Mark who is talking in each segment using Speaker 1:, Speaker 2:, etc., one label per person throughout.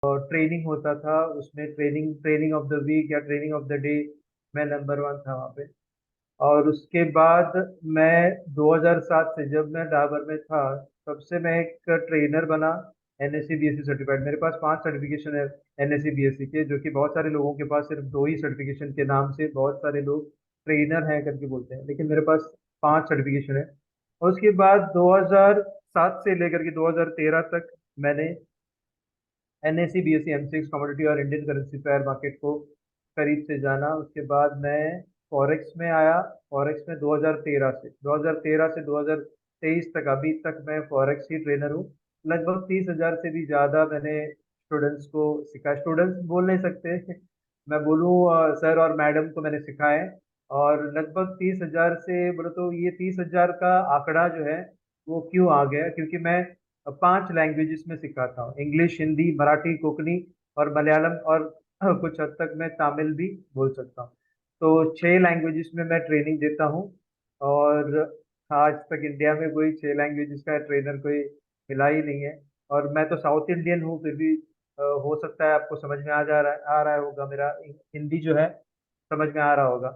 Speaker 1: Training होता था, उसमें training training of the week या ट्रेनिंग ऑफ द डे, मैं नंबर वन था वहाँ पे। और उसके बाद मैं 2007 से, जब मैं डाबर में था, तब से मैं एक ट्रेनर बना, एनएससी बीएससी सर्टिफाइड। मेरे पास 5 सर्टिफिकेशन है एनएससी बीएससी के, जो कि बहुत सारे लोगों के पास सिर्फ 2 ही सर्टिफिकेशन के नाम से बहुत सारे लोग ट्रेनर हैं करके बोलते हैं, लेकिन मेरे पास 5 सर्टिफिकेशन है। और उसके बाद 2007 से लेकर के 2013 तक मैंने एनएससी बीएससी एमसीएक्स कमोडिटी और इंडियन करेंसी पेयर मार्केट को करीब से जाना। उसके बाद मैं फॉरेक्स में आया। फॉरेक्स में 2013 से 2023 तक, अभी तक मैं फॉरेक्स ही ट्रेनर हूँ। लगभग 30,000 से भी ज़्यादा मैंने स्टूडेंट्स को सिखाया। स्टूडेंट्स बोल नहीं सकते मैं बोलूँ सर और मैडम को मैंने सिखाए। और लगभग 30,000 से बोलो तो, ये 30,000 का आंकड़ा जो है वो क्यों आ गया, क्योंकि मैं 5 लैंग्वेजेस में सिखाता हूँ, इंग्लिश, हिंदी, मराठी, कोंकणी और मलयालम, और कुछ हद तक मैं तमिल भी बोल सकता हूँ। तो 6 लैंग्वेजेस में मैं ट्रेनिंग देता हूँ। और आज तक इंडिया में कोई 6 लैंग्वेजेस का ट्रेनर कोई मिला ही नहीं है। और मैं तो साउथ इंडियन हूँ, फिर भी हो सकता है आपको समझ में आ रहा होगा, मेरा हिंदी जो है समझ में आ रहा होगा।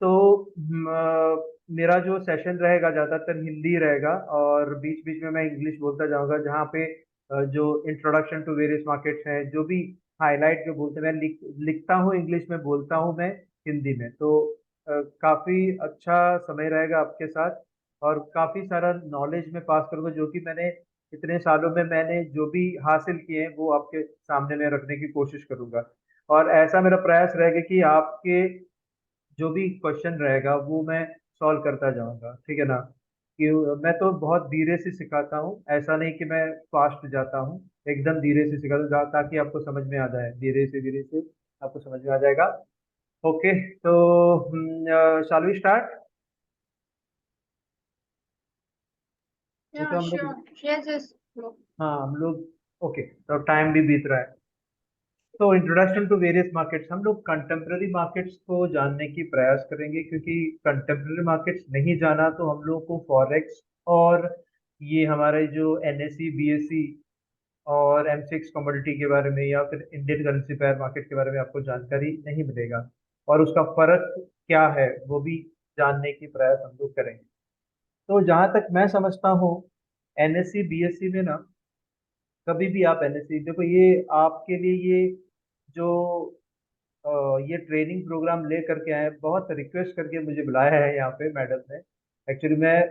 Speaker 1: तो मेरा जो सेशन रहेगा ज़्यादातर हिंदी रहेगा, और बीच बीच में मैं इंग्लिश बोलता जाऊंगा, जहाँ पे जो इंट्रोडक्शन टू वेरियस मार्केट्स हैं, जो भी हाईलाइट जो बोलते हैं, मैं लिखता हूँ इंग्लिश में, बोलता हूँ मैं हिंदी में। तो काफ़ी अच्छा समय रहेगा आपके साथ, और काफ़ी सारा नॉलेज में पास करूंगा, जो कि मैंने इतने सालों में मैंने जो भी हासिल किए हैं वो आपके सामने में रखने की कोशिश करूंगा। और ऐसा मेरा प्रयास रहेगा कि आपके जो भी क्वेश्चन रहेगा वो मैं सॉल्व करता जाऊंगा, ठीक है ना। कि मैं तो बहुत धीरे से सिखाता हूँ, ऐसा नहीं कि मैं फास्ट जाता हूँ, एकदम धीरे से सिखाता हूँ, ताकि आपको समझ में आ जाए, धीरे से आपको समझ में आ जाएगा। ओके, तो शाल वी स्टार्ट। ये
Speaker 2: Yeah,
Speaker 1: तो हम लोग,
Speaker 2: sure. Yes, yes. Look.
Speaker 1: हाँ हम लोग, ओके, तो टाइम भी बीत रहा है। तो इंट्रोडक्शन टू वेरियस मार्केट्स, हम लोग कंटेम्प्रेरी मार्केट्स को जानने की प्रयास करेंगे, क्योंकि कंटेम्प्रेरी मार्केट्स नहीं जाना तो हम लोग को फॉरेक्स और ये हमारे जो एनएससी बीएससी और एमसीएक्स कमोडिटी के बारे में, या फिर इंडियन करेंसी पेयर मार्केट के बारे में आपको जानकारी नहीं मिलेगा। और उसका फर्क क्या है वो भी जानने की प्रयास हम लोग करेंगे। तो जहां तक मैं समझता हूँ, एनएससी बीएससी में ना, कभी भी आप एनएससी देखो, ये आपके लिए ये जो अ, ये ट्रेनिंग प्रोग्राम ले करके आए हैं, बहुत रिक्वेस्ट करके मुझे बुलाया है यहाँ पे मैडम ने। एक्चुअली मैं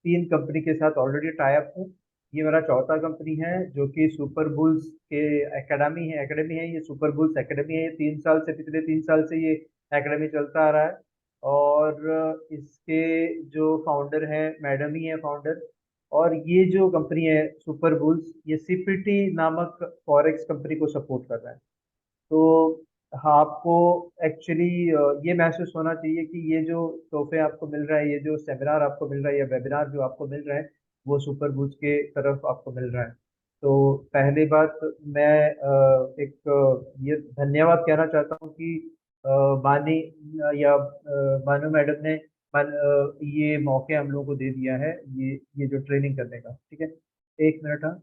Speaker 1: 3 कंपनी के साथ ऑलरेडी टाई अप हूँ। ये मेरा चौथा कंपनी है, जो कि सुपर बुल्स के एकेडमी है, ये सुपर बुल्स एकेडमी है। ये 3 साल से, पिछले 3 साल से ये एकेडमी चलता आ रहा है। और इसके जो फाउंडर हैं, मैडम ही है फाउंडर। और ये जो कंपनी है सुपर बुल्स, ये सीपीटी नामक फॉरेक्स कंपनी को सपोर्ट कर रहा है। तो हाँ, आपको एक्चुअली ये महसूस होना चाहिए कि ये जो तोहफे आपको मिल रहा है, ये जो सेमिनार आपको मिल रहा है, या वेबिनार जो आपको मिल रहा है, वो सुपर बूस्ट के तरफ आपको मिल रहा है। तो पहली बात, मैं एक ये धन्यवाद कहना चाहता हूँ कि बानी बानू मैडम ने ये मौके हम लोगों को दे दिया है, ये जो ट्रेनिंग करने का, ठीक है। एक मिनट, हाँ।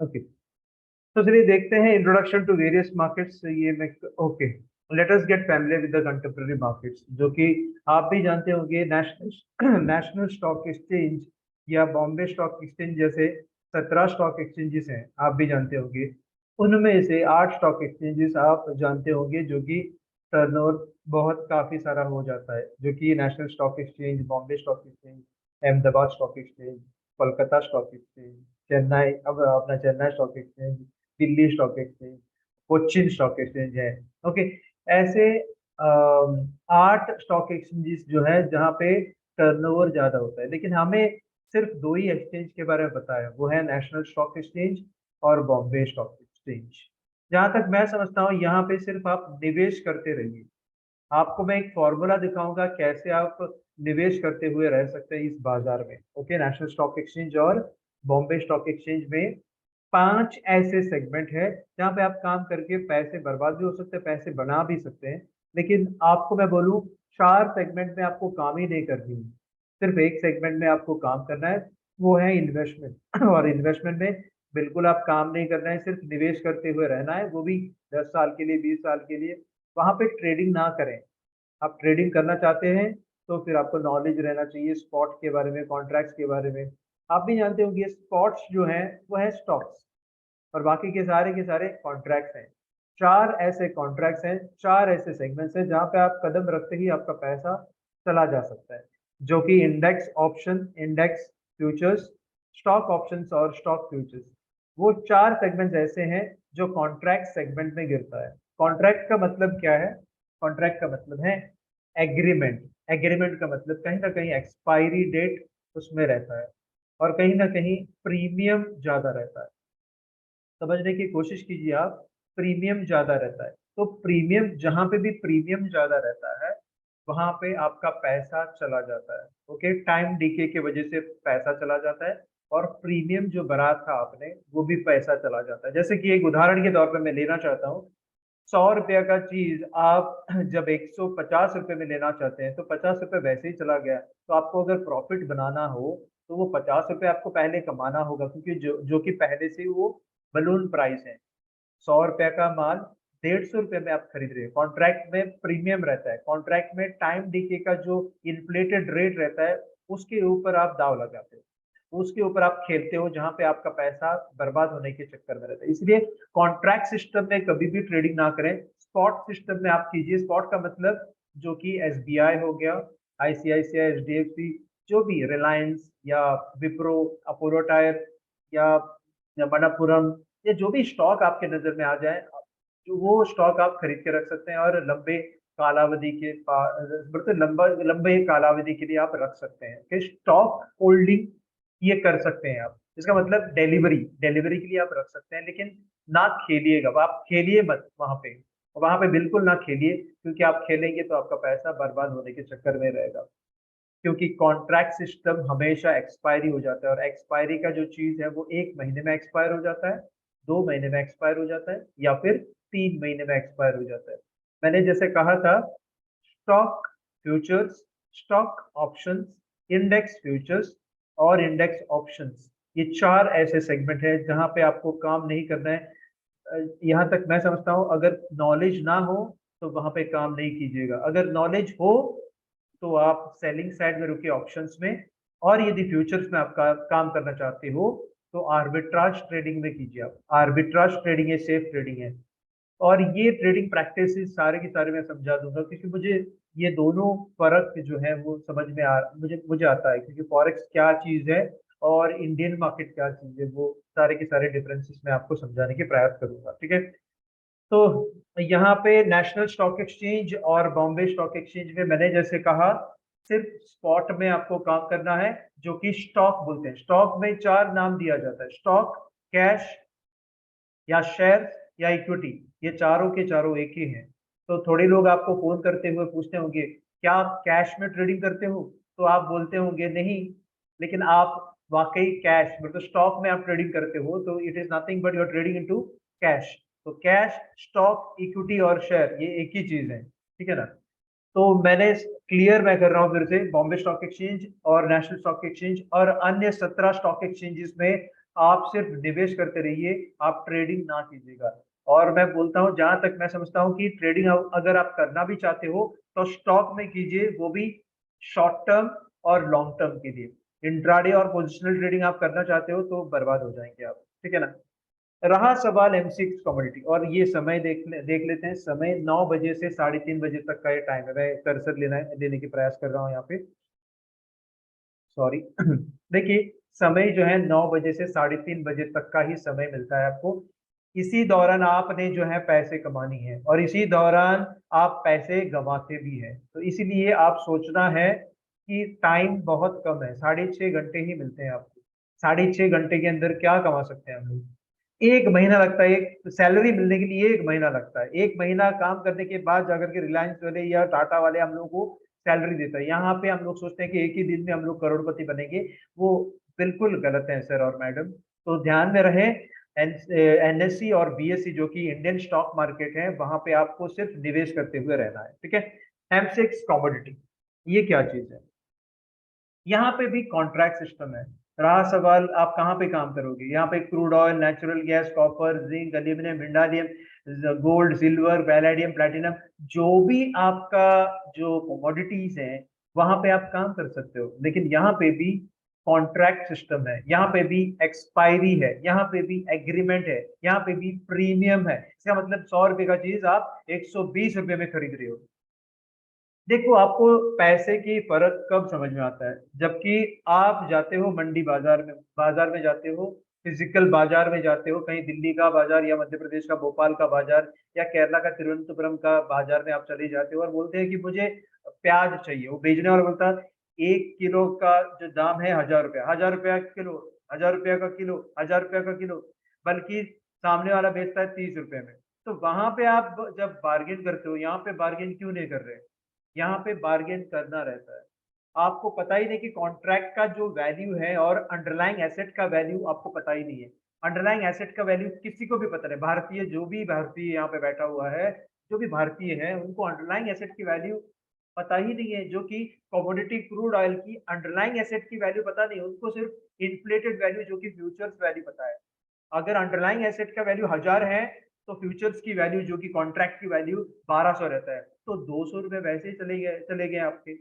Speaker 1: ओके, तो चलिए देखते हैं इंट्रोडक्शन टू वेरियस मार्केट्स। ये मैं, okay, let us gate familiar with the contemporary markets, जो कि आप भी जानते होंगे। नेशनल नेशनल स्टॉक एक्सचेंज या बॉम्बे स्टॉक एक्सचेंज जैसे 17 स्टॉक एक्सचेंजेस हैं, आप भी जानते होंगे। उनमें से 8 स्टॉक एक्सचेंजेस आप जानते होंगे जो कि टर्नओवर बहुत काफी सारा हो जाता है, जो कि national stock exchange, Bombay stock exchange, Ahmedabad stock exchange, Kolkata stock exchange, Chennai, अब अपना Chennai stock exchange, Delhi stock exchange, Cochin stock exchange है। ओके, ऐसे 8 स्टॉक एक्सचेंजेस जो है जहाँ पे टर्नओवर ज्यादा होता है, लेकिन हमें सिर्फ 2 ही एक्सचेंज के बारे में पता है, वो है नेशनल स्टॉक एक्सचेंज और बॉम्बे स्टॉक एक्सचेंज। जहां तक मैं समझता हूँ, यहाँ पे सिर्फ आप निवेश करते रहिए। आपको मैं एक फॉर्मूला दिखाऊंगा कैसे आप निवेश करते हुए रह सकते हैं इस बाजार में। ओके, नेशनल स्टॉक एक्सचेंज और बॉम्बे स्टॉक एक्सचेंज में 5 ऐसे सेगमेंट है जहां पे आप काम करके पैसे बर्बाद भी हो सकते हैं, पैसे बना भी सकते हैं। लेकिन आपको मैं बोलूं, 4 सेगमेंट में आपको काम ही नहीं करनी है, सिर्फ एक सेगमेंट में आपको काम करना है, वो है इन्वेस्टमेंट। और इन्वेस्टमेंट में बिल्कुल आप काम नहीं करना है, सिर्फ निवेश करते हुए रहना है, वो भी 10 साल के लिए, 20 साल के लिए। वहां पे ट्रेडिंग ना करें। आप ट्रेडिंग करना चाहते हैं तो फिर आपको नॉलेज रहना चाहिए स्पॉट के बारे में, कॉन्ट्रैक्ट्स के बारे में। आप भी जानते होंगे स्पॉट्स जो है वो है स्टॉक्स, और बाकी के सारे कॉन्ट्रैक्ट्स हैं। चार ऐसे कॉन्ट्रैक्ट्स हैं, चार ऐसे सेगमेंट्स हैं जहां पे आप कदम रखते ही आपका पैसा चला जा सकता है, जो कि index option, index futures, stock options और स्टॉक फ्यूचर्स। वो चार सेगमेंट्स ऐसे हैं जो कॉन्ट्रैक्ट सेगमेंट में गिरता है। कॉन्ट्रैक्ट का मतलब क्या है? कॉन्ट्रैक्ट का मतलब है एग्रीमेंट। एग्रीमेंट का मतलब कहीं ना कहीं एक्सपायरी डेट उसमें रहता है, और कहीं ना कहीं प्रीमियम ज्यादा रहता है। समझने की कोशिश कीजिए आप, प्रीमियम ज्यादा रहता है। तो प्रीमियम, जहां पे भी प्रीमियम ज्यादा रहता है वहां पे आपका पैसा चला जाता है। ओके, टाइम डीके की वजह से पैसा चला जाता है, और प्रीमियम जो भरा था आपने वो भी पैसा चला जाता है। जैसे कि एक उदाहरण के तौर पे मैं लेना चाहता हूँ, 100 रुपया का चीज आप जब 150 रुपये में लेना चाहते हैं तो 50 रुपये वैसे ही चला गया। तो आपको अगर प्रॉफिट बनाना हो तो वो 50 रुपये आपको पहले कमाना होगा, क्योंकि जो कि पहले से ही वो बलून प्राइस है। 100 रुपये का माल 150 रुपये में आप खरीद रहे हैं। कॉन्ट्रैक्ट में प्रीमियम रहता है, कॉन्ट्रैक्ट में टाइम डीके का जो इन्फ्लेटेड रेट रहता है उसके ऊपर आप दाव लगाते हो, उसके ऊपर आप खेलते हो, जहां पे आपका पैसा बर्बाद होने के चक्कर में रहता है। इसलिए कॉन्ट्रैक्ट सिस्टम में कभी भी ट्रेडिंग ना करें, स्पॉट सिस्टम में आप कीजिए। स्पॉट का मतलब जो कि एसबीआई हो गया, आईसीआईसीआई, एचडीएफसी, जो भी रिलायंस या विप्रो, अपोलो टायर या मनप्पुरम, ये जो भी स्टॉक आपके नजर में आ जाए, जो वो स्टॉक आप खरीद के रख सकते हैं, और लंबे कालावधि के मतलब लंबे कालावधि के लिए आप रख सकते हैं कि स्टॉक होल्डिंग ये कर सकते हैं आप। इसका मतलब डिलीवरी, डिलीवरी के लिए आप रख सकते हैं, लेकिन ना खेलिएगा, आप खेलिए मत वहां पे। वहां पे बिल्कुल ना खेलिए, क्योंकि आप खेलेंगे तो आपका पैसा बर्बाद होने के चक्कर में रहेगा। क्योंकि कॉन्ट्रैक्ट सिस्टम हमेशा एक्सपायरी हो जाता है, और एक्सपायरी का जो चीज है वो 1 महीने में एक्सपायर हो जाता है, 2 महीने में एक्सपायर हो जाता है, या फिर 3 महीने में एक्सपायर हो जाता है। मैंने जैसे कहा था, stock futures, stock options, index futures और इंडेक्स ऑप्शंस, ये चार ऐसे सेगमेंट है जहां पे आपको काम नहीं करना है। यहाँ तक मैं समझता हूँ, अगर नॉलेज ना हो तो वहां पे काम नहीं कीजिएगा। अगर नॉलेज हो तो आप सेलिंग साइड में रुके ऑप्शंस में, और यदि फ्यूचर्स में आपका काम करना चाहते हो तो आर्बिट्राज ट्रेडिंग में कीजिए। आप आर्बिट्राज ट्रेडिंग है, सेफ ट्रेडिंग है। और ये ट्रेडिंग प्रैक्टिसेस सारे के सारे मैं समझा दूंगा, क्योंकि मुझे ये दोनों फर्क जो है वो समझ में आ मुझे मुझे आता है, क्योंकि फॉरेक्स क्या चीज है और इंडियन मार्केट क्या चीज है, वो सारे के सारे डिफरेंसेस मैं आपको समझाने के प्रयास करूंगा। ठीक है, तो यहाँ पे नेशनल स्टॉक एक्सचेंज और बॉम्बे स्टॉक एक्सचेंज में मैंने जैसे कहा, सिर्फ स्पॉट में आपको काम करना है, जो कि स्टॉक बोलते हैं। स्टॉक में चार नाम दिया जाता है: स्टॉक, कैश, या शेयर, या इक्विटी। ये चारों के चारों एक ही हैं। तो थोड़े लोग आपको फोन करते हुए पूछते होंगे, क्या आप कैश में ट्रेडिंग करते हो? तो आप बोलते होंगे नहीं, लेकिन आप वाकई कैश मतलब स्टॉक में आप ट्रेडिंग करते हो, तो it is nothing but your trading into cash. तो कैश, स्टॉक, इक्विटी और शेयर ये एक ही चीज है। ठीक है ना? तो मैंने क्लियर मैं कर रहा हूँ फिर से, बॉम्बे स्टॉक एक्सचेंज और नेशनल स्टॉक एक्सचेंज और अन्य 17 स्टॉक एक्सचेंजेस में आप सिर्फ निवेश करते रहिए, आप ट्रेडिंग ना कीजिएगा। और मैं बोलता हूँ, जहां तक मैं समझता हूँ कि ट्रेडिंग अगर आप करना भी चाहते हो तो स्टॉक में कीजिए, वो भी शॉर्ट टर्म और लॉन्ग टर्म के लिए। इंट्राडे और पोजिशनल ट्रेडिंग आप करना चाहते हो तो बर्बाद हो जाएंगे आप। ठीक है ना? रहा सवाल एमसीक्स कमोडिटी, और ये समय देख लेते हैं। समय 9 बजे से 3:30 बजे तक का ये टाइम है। मैं कर्सर लेने की प्रयास कर रहा हूँ यहाँ पे, सॉरी। देखिए, समय जो है 9 बजे से 3:30 बजे तक का ही समय मिलता है आपको। इसी दौरान आपने जो है पैसे कमानी है, और इसी दौरान आप पैसे गंवाते भी हैं। तो इसीलिए आप सोचना है कि टाइम बहुत कम है, 6.5 घंटे ही मिलते हैं आपको। 6.5 घंटे के अंदर क्या कमा सकते हैं हम लोग? 1 महीना लगता है, एक सैलरी मिलने के लिए 1 महीना लगता है। 1 महीना काम करने के बाद जाकर के रिलायंस वाले या टाटा वाले हम लोग को सैलरी देता है। यहाँ पे हम लोग सोचते हैं कि एक ही दिन में हम लोग करोड़पति बनेंगे। वो बिल्कुल गलत है सर और मैडम। तो ध्यान में रहे, एनएससी और बीएससी जो कि इंडियन स्टॉक मार्केट है, वहां पे आपको सिर्फ निवेश करते हुए रहना है। ठीक है? एमसेक्स कमोडिटी, ये क्या चीज है? यहाँ पे भी कॉन्ट्रैक्ट सिस्टम है। रहा सवाल आप कहाँ पे काम करोगे, यहाँ पे crude oil, natural gas, copper, zinc, aluminium, hindalium, gold, silver, palladium, platinum, जो भी आपका जो कमोडिटीज हैं वहां पे आप काम कर सकते हो। लेकिन यहाँ पे भी कॉन्ट्रैक्ट सिस्टम है, यहाँ पे भी एक्सपायरी है, यहाँ पे भी एग्रीमेंट है, यहाँ पे भी प्रीमियम है। इसका मतलब 100 रुपए का चीज आप 120 रुपए में खरीद रहे हो। देखो, आपको पैसे की फर्क कब समझ में आता है, जबकि आप जाते हो मंडी बाजार में जाते हो, फिजिकल बाजार में जाते हो, कहीं दिल्ली का बाजार या मध्य प्रदेश का भोपाल का बाजार या केरला का तिरुवनंतपुरम का बाजार में आप चले जाते हो और बोलते हैं कि मुझे प्याज चाहिए। वो बेचने वाला बोलता है 1 किलो का जो दाम है 1000 रुपया, 1000 रुपया किलो, 1000 रुपया का किलो, 1000 रुपया का किलो, बल्कि सामने वाला बेचता है 30 रुपए में। तो वहां पे आप जब बार्गेन करते हो, यहाँ पे बार्गेन क्यों नहीं कर रहे? यहाँ पे बार्गेन करना रहता है। आपको पता ही नहीं कि कॉन्ट्रैक्ट का जो वैल्यू है और अंडरलाइंग एसेट का वैल्यू आपको पता ही नहीं है। अंडरलाइंग एसेट का वैल्यू किसी को भी पता नहीं, भारतीय जो भी भारतीय यहाँ पे बैठा हुआ है, जो भी भारतीय है, उनको अंडरलाइंग एसेट की वैल्यू पता ही नहीं है। जो कि कमोडिटी क्रूड ऑयल की अंडरलाइंग एसेट की वैल्यू पता नहीं, उनको सिर्फ इन्फ्लेटेड वैल्यू जो कि फ्यूचर्स वैल्यू पता है। अगर अंडरलाइंग एसेट का वैल्यू 1000 है तो फ्यूचर्स की वैल्यू जो कि कॉन्ट्रैक्ट की वैल्यू 1200 रहता है। तो 200 रुपए वैसे ही चले गए आपके।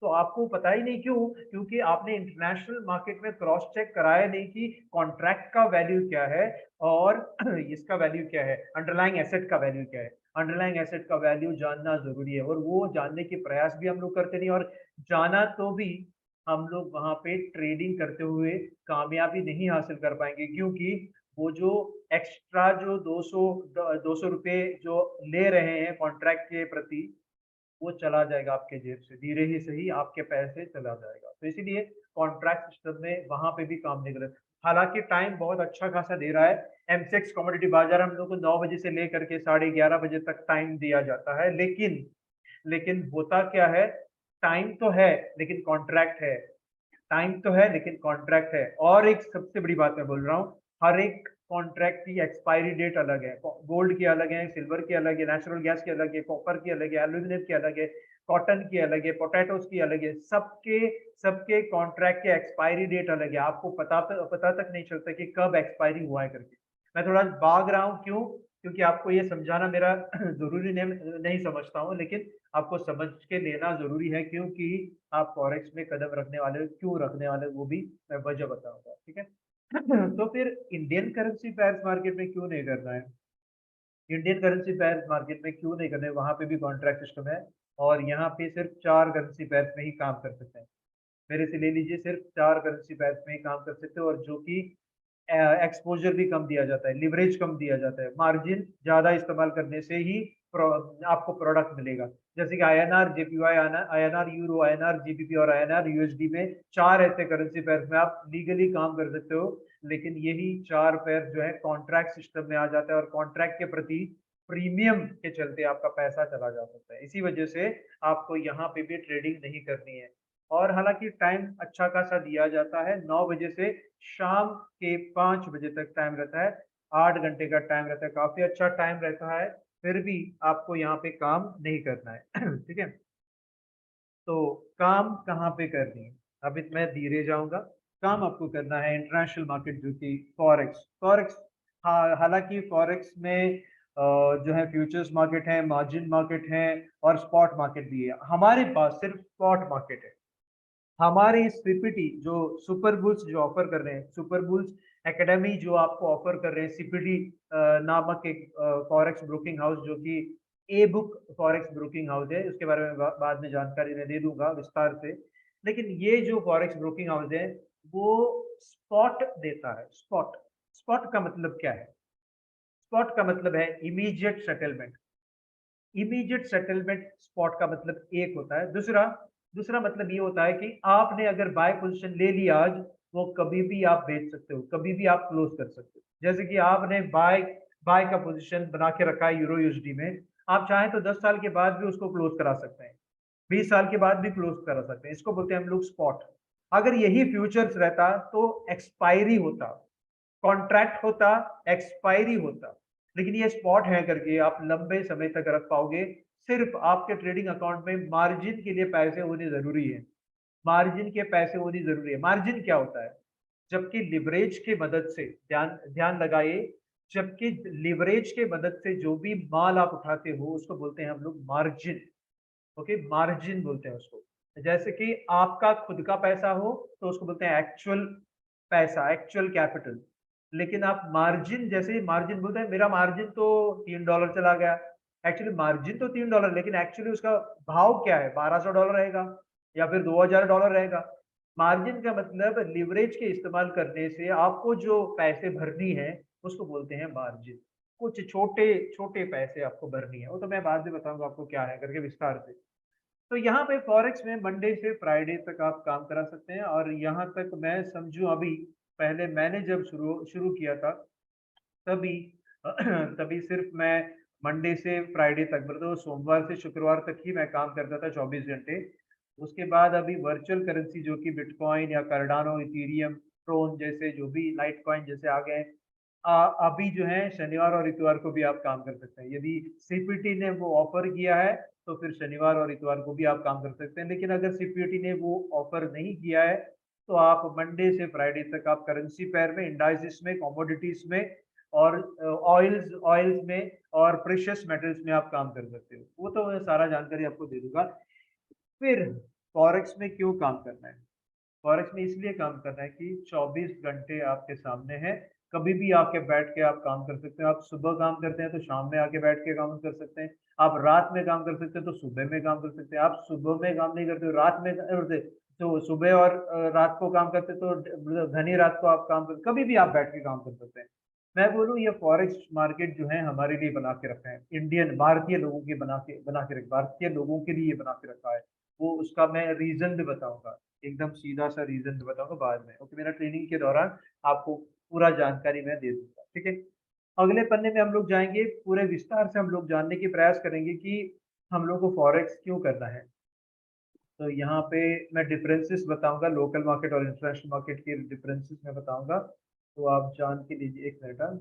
Speaker 1: तो आपको पता ही नहीं क्यों? क्योंकि आपने इंटरनेशनल मार्केट में क्रॉस चेक कराया नहीं कि कॉन्ट्रैक्ट का वैल्यू क्या है और इसका वैल्यू क्या है, अंडरलाइंग एसेट का वैल्यू क्या है। अंडरलाइंग एसेट का वैल्यू जानना जरूरी है और वो जानने के प्रयास भी हम लोग करते नहीं। और जाना तो भी हम लोग वहां पे ट्रेडिंग करते हुए कामयाबी नहीं हासिल कर पाएंगे, क्योंकि वो जो एक्स्ट्रा जो 200 रुपए जो ले रहे हैं कॉन्ट्रैक्ट के प्रति, वो चला जाएगा आपके जेब से, धीरे ही सही आपके पैसे चला जाएगा। तो इसीलिए कॉन्ट्रैक्ट सिस्टम में वहां पे भी काम नहीं कर रहे। हालांकि टाइम बहुत अच्छा खासा दे रहा है। एमसेक्स कमोडिटी बाजार हम लोग को 9 बजे से लेकर के 11:30 बजे तक टाइम दिया जाता है, लेकिन लेकिन होता क्या है, टाइम तो है लेकिन कॉन्ट्रैक्ट है। टाइम तो है लेकिन कॉन्ट्रैक्ट है। और एक सबसे बड़ी बात मैं बोल रहा हूँ, हर एक कॉन्ट्रैक्ट की एक्सपायरी डेट अलग है। गोल्ड की अलग है, सिल्वर की अलग है, नेचुरल गैस की अलग है, कॉपर की अलग है, एल्यूमिनियम की अलग है, कॉटन की अलग है, पोटैटोस की अलग है। सबके सबके कॉन्ट्रैक्ट के एक्सपायरी डेट अलग है। आपको पता तक नहीं चलता कि कब एक्सपायरी हुआ है करके। मैं थोड़ा भाग रहा हूँ, क्यों? क्योंकि आपको ये समझाना मेरा जरूरी नहीं समझता हूँ, लेकिन आपको समझ के लेना जरूरी है, क्योंकि आप फॉरेक्स में कदम रखने वाले हो, क्यों रखने वाले हो वो भी मैं वजह बताऊंगा, ठीक है? तो फिर इंडियन करेंसी पेयर्स मार्केट में क्यों नहीं करना है? इंडियन करेंसी पेयर्स मार्केट में क्यों नहीं करना है? वहां पे भी कॉन्ट्रैक्ट सिस्टम है और यहाँ पे सिर्फ 4 करेंसी पेयर्स में ही काम कर सकते हैं। मेरे से ले लीजिए, सिर्फ 4 करेंसी पेयर्स में ही काम कर सकते हो, और जो कि एक्सपोजर भी कम दिया जाता है, लिवरेज कम दिया जाता है, मार्जिन ज्यादा इस्तेमाल करने से ही आपको प्रोडक्ट मिलेगा। जैसे कि INR, JPY, INR euro, INR GBP और आईएनआर यूएसडी में 4 ऐसे करेंसी पेयर में आप लीगली काम कर सकते हो। लेकिन यही 4 पेयर जो है कॉन्ट्रैक्ट सिस्टम में आ जाता है और कॉन्ट्रैक्ट के प्रति प्रीमियम के चलते आपका पैसा चला जा सकता है। इसी वजह से आपको यहाँ पे भी ट्रेडिंग नहीं करनी है। और हालांकि टाइम अच्छा खासा दिया जाता है, 9 बजे से शाम के 5 बजे तक टाइम रहता है। 8 घंटे का टाइम रहता है, काफी अच्छा टाइम रहता है। फिर भी आपको यहाँ पे काम नहीं करना है ठीक है? तो काम कहाँ पे करनी है? अभी मैं धीरे जाऊंगा। काम आपको करना है इंटरनेशनल मार्केट, जो कि फॉरेक्स फॉरेक्स हाँ, हालांकि फॉरेक्स में जो है फ्यूचर्स मार्केट है, मार्जिन मार्केट है और स्पॉट मार्केट भी है। हमारे पास सिर्फ स्पॉट मार्केट है। हमारे सीपीटी जो सुपर बुल्स जो ऑफर कर रहे हैं, सुपर बुल्स एकेडमी जो आपको ऑफर कर रहे हैं, सीपीटी नामक एक फॉरेक्स ब्रोकिंग हाउस, जो कि a book forex broking house है, उसके बारे में बाद में जानकारी मैं दे दूंगा विस्तार से। लेकिन ये जो फॉरेक्स ब्रोकिंग हाउस है वो स्पॉट देता है। स्पॉट स्पॉट का मतलब क्या है? स्पॉट का मतलब है immediate settlement. Immediate settlement spot का मतलब एक होता है। दूसरा दूसरा मतलब ये होता है कि आपने अगर बाय पोजीशन ले लिया आज, वो कभी भी आप बेच सकते हो, कभी भी आप क्लोज कर सकते हो। जैसे कि आपने बाय बाय का पोजीशन बना के रखा है यूरो यूएसडी में, आप चाहें तो 10 साल के बाद भी उसको क्लोज करा सकते हैं, 20 साल के बाद भी क्लोज करा सकते हैं। इसको बोलते हैं हम लोग स्पॉट। अगर यही फ्यूचर्स रहता तो एक्सपायरी होता, कॉन्ट्रैक्ट होता, एक्सपायरी होता। लेकिन ये स्पॉट है करके आप लंबे समय तक रख पाओगे। सिर्फ आपके ट्रेडिंग अकाउंट में मार्जिन के लिए पैसे होने जरूरी है। मार्जिन के पैसे होनी जरूरी है। मार्जिन क्या होता है? जबकि लिवरेज की मदद से ध्यान ध्यान लगाइए, जबकि लिवरेज के मदद से जो भी माल आप उठाते हो उसको बोलते हैं हम लोग मार्जिन। ओके, मार्जिन बोलते हैं उसको। जैसे कि आपका खुद का पैसा हो तो उसको बोलते हैं एक्चुअल पैसा, एक्चुअल कैपिटल। लेकिन आप मार्जिन, जैसे ही मार्जिन बोलते हैं मेरा मार्जिन तो $3 चला गया, एक्चुअली मार्जिन तो $3, लेकिन एक्चुअली उसका भाव क्या है, $1200 रहेगा या फिर $2000 रहेगा। मार्जिन का मतलब लिवरेज के इस्तेमाल करने से आपको जो पैसे भरनी है उसको बोलते हैं मार्जिन। कुछ छोटे छोटे पैसे आपको भरनी है, वो तो मैं बाद में बताऊंगा आपको क्या है करके विस्तार से। तो यहाँ पे फॉरेक्स में मंडे से फ्राइडे तक आप काम करा सकते हैं, और यहाँ तक मैं समझूं अभी, पहले मैंने जब शुरू शुरू किया था तभी तभी सिर्फ मैं मंडे से फ्राइडे तक, मतलब सोमवार से शुक्रवार तक ही मैं काम करता था 24 घंटे। उसके बाद अभी वर्चुअल करेंसी जो कि बिटकॉइन या कार्डानो, इथेरियम, ट्रोन जैसे जो भी लाइट कॉइन जैसे आ गए, अभी जो है शनिवार और इतवार को भी आप काम कर सकते हैं। यदि सीपीटी ने वो ऑफर किया है तो फिर शनिवार और इतवार को भी आप काम कर सकते हैं, लेकिन अगर सीपीटी ने वो ऑफर नहीं किया है तो आप मंडे से फ्राइडे तक आप करेंसी पेयर में, इंडाइसिस में, कमोडिटीज में और ऑयल्स ऑयल्स में और प्रेशियस मेटल्स में आप काम कर सकते हो। वो तो मैं सारा जानकारी आपको दे दूंगा। फिर फॉरेक्स में क्यों काम करना है? फॉरेक्स में इसलिए काम करना है कि 24 घंटे आपके सामने है, कभी भी आके बैठ के आप काम कर सकते हैं। आप सुबह काम करते हैं तो शाम में आके बैठ के काम कर सकते हैं, आप रात में काम कर सकते हैं तो सुबह में काम कर सकते हैं, आप सुबह में काम नहीं करते हो रात में तो सुबह और रात को काम करते तो घनी रात को आप काम कर, कभी भी आप बैठ के काम कर सकते हैं। मैं बोलूँ ये फॉरेक्स मार्केट जो है हमारे लिए बना के रखा है, इंडियन भारतीय लोगों के बना के रख भारतीय लोगों के लिए बना के रखा है। वो उसका मैं रीजन भी बताऊंगा, एकदम सीधा सा रीजन बताऊंगा बाद में। ओके, मेरा ट्रेनिंग के दौरान आपको पूरा जानकारी मैं दे दूंगा, ठीक है। अगले पन्ने में हम लोग जाएंगे, पूरे विस्तार से हम लोग जानने की प्रयास करेंगे कि हम लोग को फॉरेक्स क्यों करना है। तो यहाँ पे मैं डिफरेंसेस बताऊंगा, लोकल मार्केट और इंटरनेशनल मार्केट के डिफरेंसेस मैं बताऊंगा, तो आप जान के लीजिए। एक मिनट,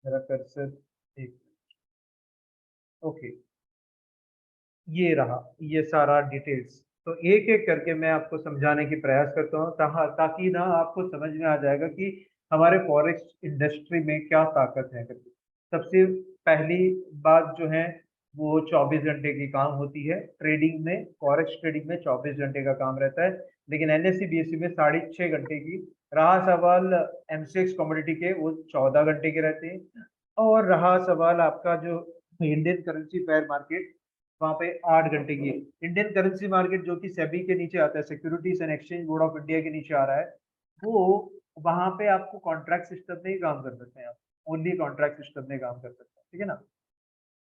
Speaker 1: मेरा कर्सर, एक, ओके, ये रहा, ये सारा डिटेल्स। तो एक एक करके मैं आपको समझाने की प्रयास करता हूँ ताकि ना आपको समझ में आ जाएगा कि हमारे फॉरेक्स इंडस्ट्री में क्या ताकत है करके। सबसे पहली बात जो है वो 24 घंटे की काम होती है ट्रेडिंग में, फॉरेक्स ट्रेडिंग में 24 घंटे का काम रहता है, लेकिन एनएससी बीएससी में 6.5 घंटे की। रहा सवाल एमसीएक्स कमोडिटी के, वो 14 घंटे के रहते हैं। और रहा सवाल आपका जो इंडियन करेंसी पेयर मार्केट, वहाँ पे 8 घंटे की। इंडियन करेंसी मार्केट जो कि सेबी के नीचे आता है, securities and exchange board of India के नीचे आ रहा है, वो वहाँ पे आपको कॉन्ट्रैक्ट सिस्टम में ही काम कर सकते हैं आप, ओनली कॉन्ट्रैक्ट सिस्टम में काम कर सकते हैं, ठीक है ना।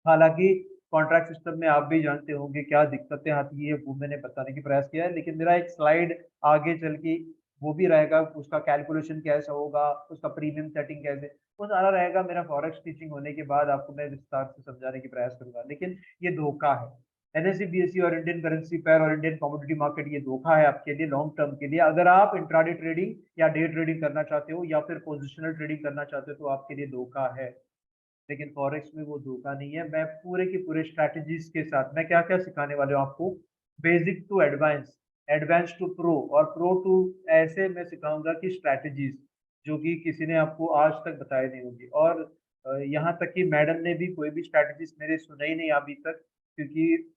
Speaker 1: हालांकि कॉन्ट्रैक्ट सिस्टम में आप भी जानते होंगे क्या दिक्कतें आती है, वो मैंने बताने की प्रयास किया है, लेकिन मेरा एक स्लाइड आगे चल के वो भी रहेगा, उसका कैलकुलेशन कैसा होगा, उसका प्रीमियम सेटिंग कैसे, वो सारा रहेगा मेरा फॉरेक्स टीचिंग होने के बाद, आपको मैं विस्तार से समझाने की प्रयास करूंगा। लेकिन ये धोखा है, एनएससी बीएससी और इंडियन करेंसी पेयर और इंडियन कमोडिटी मार्केट, ये धोखा है आपके लिए लॉन्ग टर्म के लिए। अगर आप इंट्राडे ट्रेडिंग या डे ट्रेडिंग करना चाहते हो या फिर पोजिशनल ट्रेडिंग करना चाहते हो तो आपके लिए धोखा है। लेकिन फॉरेक्स में वो धोखा नहीं है। मैं पूरे के पूरे स्ट्रैटेजीज के साथ मैं क्या क्या सिखाने वाले हूँ आपको, basic to advance, advance to pro और प्रो टू, ऐसे मैं सिखाऊंगा कि स्ट्रैटेजीज जो कि किसी ने आपको आज तक बताई नहीं होगी। और यहाँ तक कि मैडम ने भी कोई भी स्ट्रैटेजीज मेरे सुना ही नहीं अभी तक, क्योंकि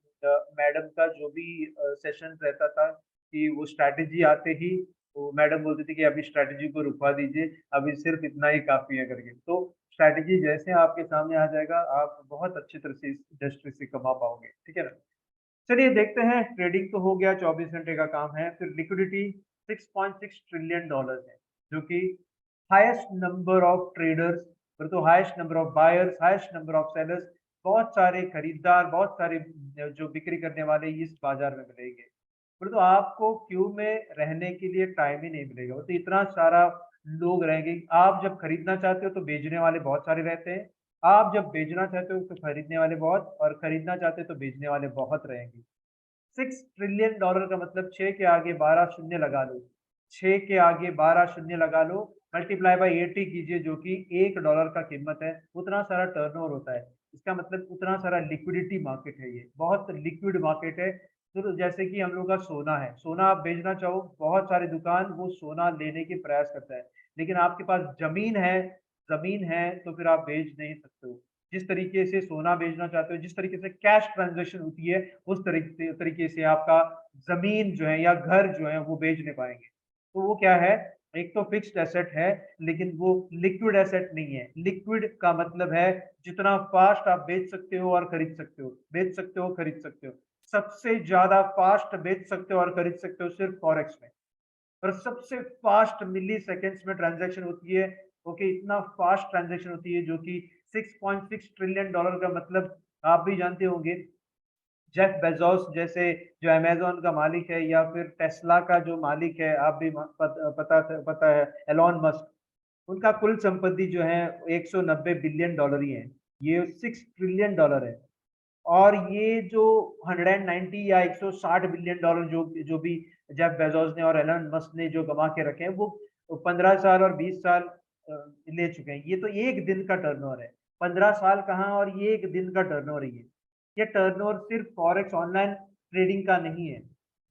Speaker 1: मैडम का जो भी सेशन रहता था कि वो स्ट्रैटेजी आते ही वो मैडम बोलती थी कि अभी स्ट्रैटेजी को रुकवा दीजिए, अभी सिर्फ इतना ही काफी है करके। तो स्ट्रैटेजी जैसे आपके सामने आ जाएगा आप बहुत अच्छी तरह से इस इंडस्ट्री से कमा पाओगे, ठीक है ना। चलिए देखते हैं, ट्रेडिंग तो हो गया, 24 घंटे का काम है। फिर लिक्विडिटी 6.6 ट्रिलियन डॉलर है, जो कि हाईएस्ट नंबर ऑफ ट्रेडर्स, तो highest number of buyers, highest number of sellers, बहुत सारे खरीदार, बहुत सारे जो बिक्री करने वाले इस बाजार में मिलेंगे। तो आपको क्यू में रहने के लिए टाइम ही नहीं मिलेगा, तो इतना सारा लोग रहेंगे। आप जब खरीदना चाहते हो तो बेचने वाले बहुत सारे रहते हैं, आप जब बेचना चाहते हो तो खरीदने वाले बहुत, और खरीदना चाहते हो तो बेचने वाले बहुत रहेंगे। $6 ट्रिलियन का मतलब 6 के आगे 12 शून्य लगा लो, 6 के आगे 12 शून्य लगा लो, मल्टीप्लाई बाई 80 कीजिए, जो कि $1 का कीमत है, उतना सारा टर्नओवर होता है। इसका मतलब उतना सारा लिक्विडिटी मार्केट है, ये बहुत लिक्विड मार्केट है। तो जैसे कि हम लोग का सोना है, सोना आप बेचना चाहो, बहुत सारे दुकान वो सोना लेने के प्रयास करता है, लेकिन आपके पास जमीन है तो फिर आप बेच नहीं सकते हो। जिस तरीके से सोना बेचना चाहते हो, जिस तरीके से कैश ट्रांजैक्शन होती है, उस तरीके से आपका जमीन जो है या घर जो है वो बेच नहीं पाएंगे। तो वो क्या है, एक तो फिक्स्ड एसेट है, लेकिन वो लिक्विड एसेट नहीं है। लिक्विड का मतलब है जितना फास्ट आप बेच सकते हो और खरीद सकते हो, बेच सकते हो खरीद सकते हो। सबसे ज्यादा फास्ट बेच सकते हो और खरीद सकते हो सिर्फ फॉरेक्स में। और सबसे फास्ट मिली सेकेंड्स में ट्रांजैक्शन होती है। ओके, इतना फास्ट ट्रांजैक्शन होती है जो कि 6.6 ट्रिलियन डॉलर का मतलब आप भी जानते होंगे। जेफ बेजोस जैसे जो अमेज़न का मालिक है, या फिर टेस्ला का जो मालिक है, आप भी पता है, एलोन मस्क, उनका कुल संपत्ति जो है 190 बिलियन डॉलर ही है। ये 6 ट्रिलियन डॉलर है। और ये जो 190 या 160 बिलियन डॉलर जो जो भी जेफ बेजोस ने और एलन मस्क ने जो कमा के रखे हैं, वो 15 साल और 20 साल ले चुके हैं। ये तो एक दिन का टर्नओवर है। 15 साल कहाँ, और ये एक दिन का टर्नओवर है। ये टर्नओवर सिर्फ फॉरेक्स ऑनलाइन ट्रेडिंग का नहीं है।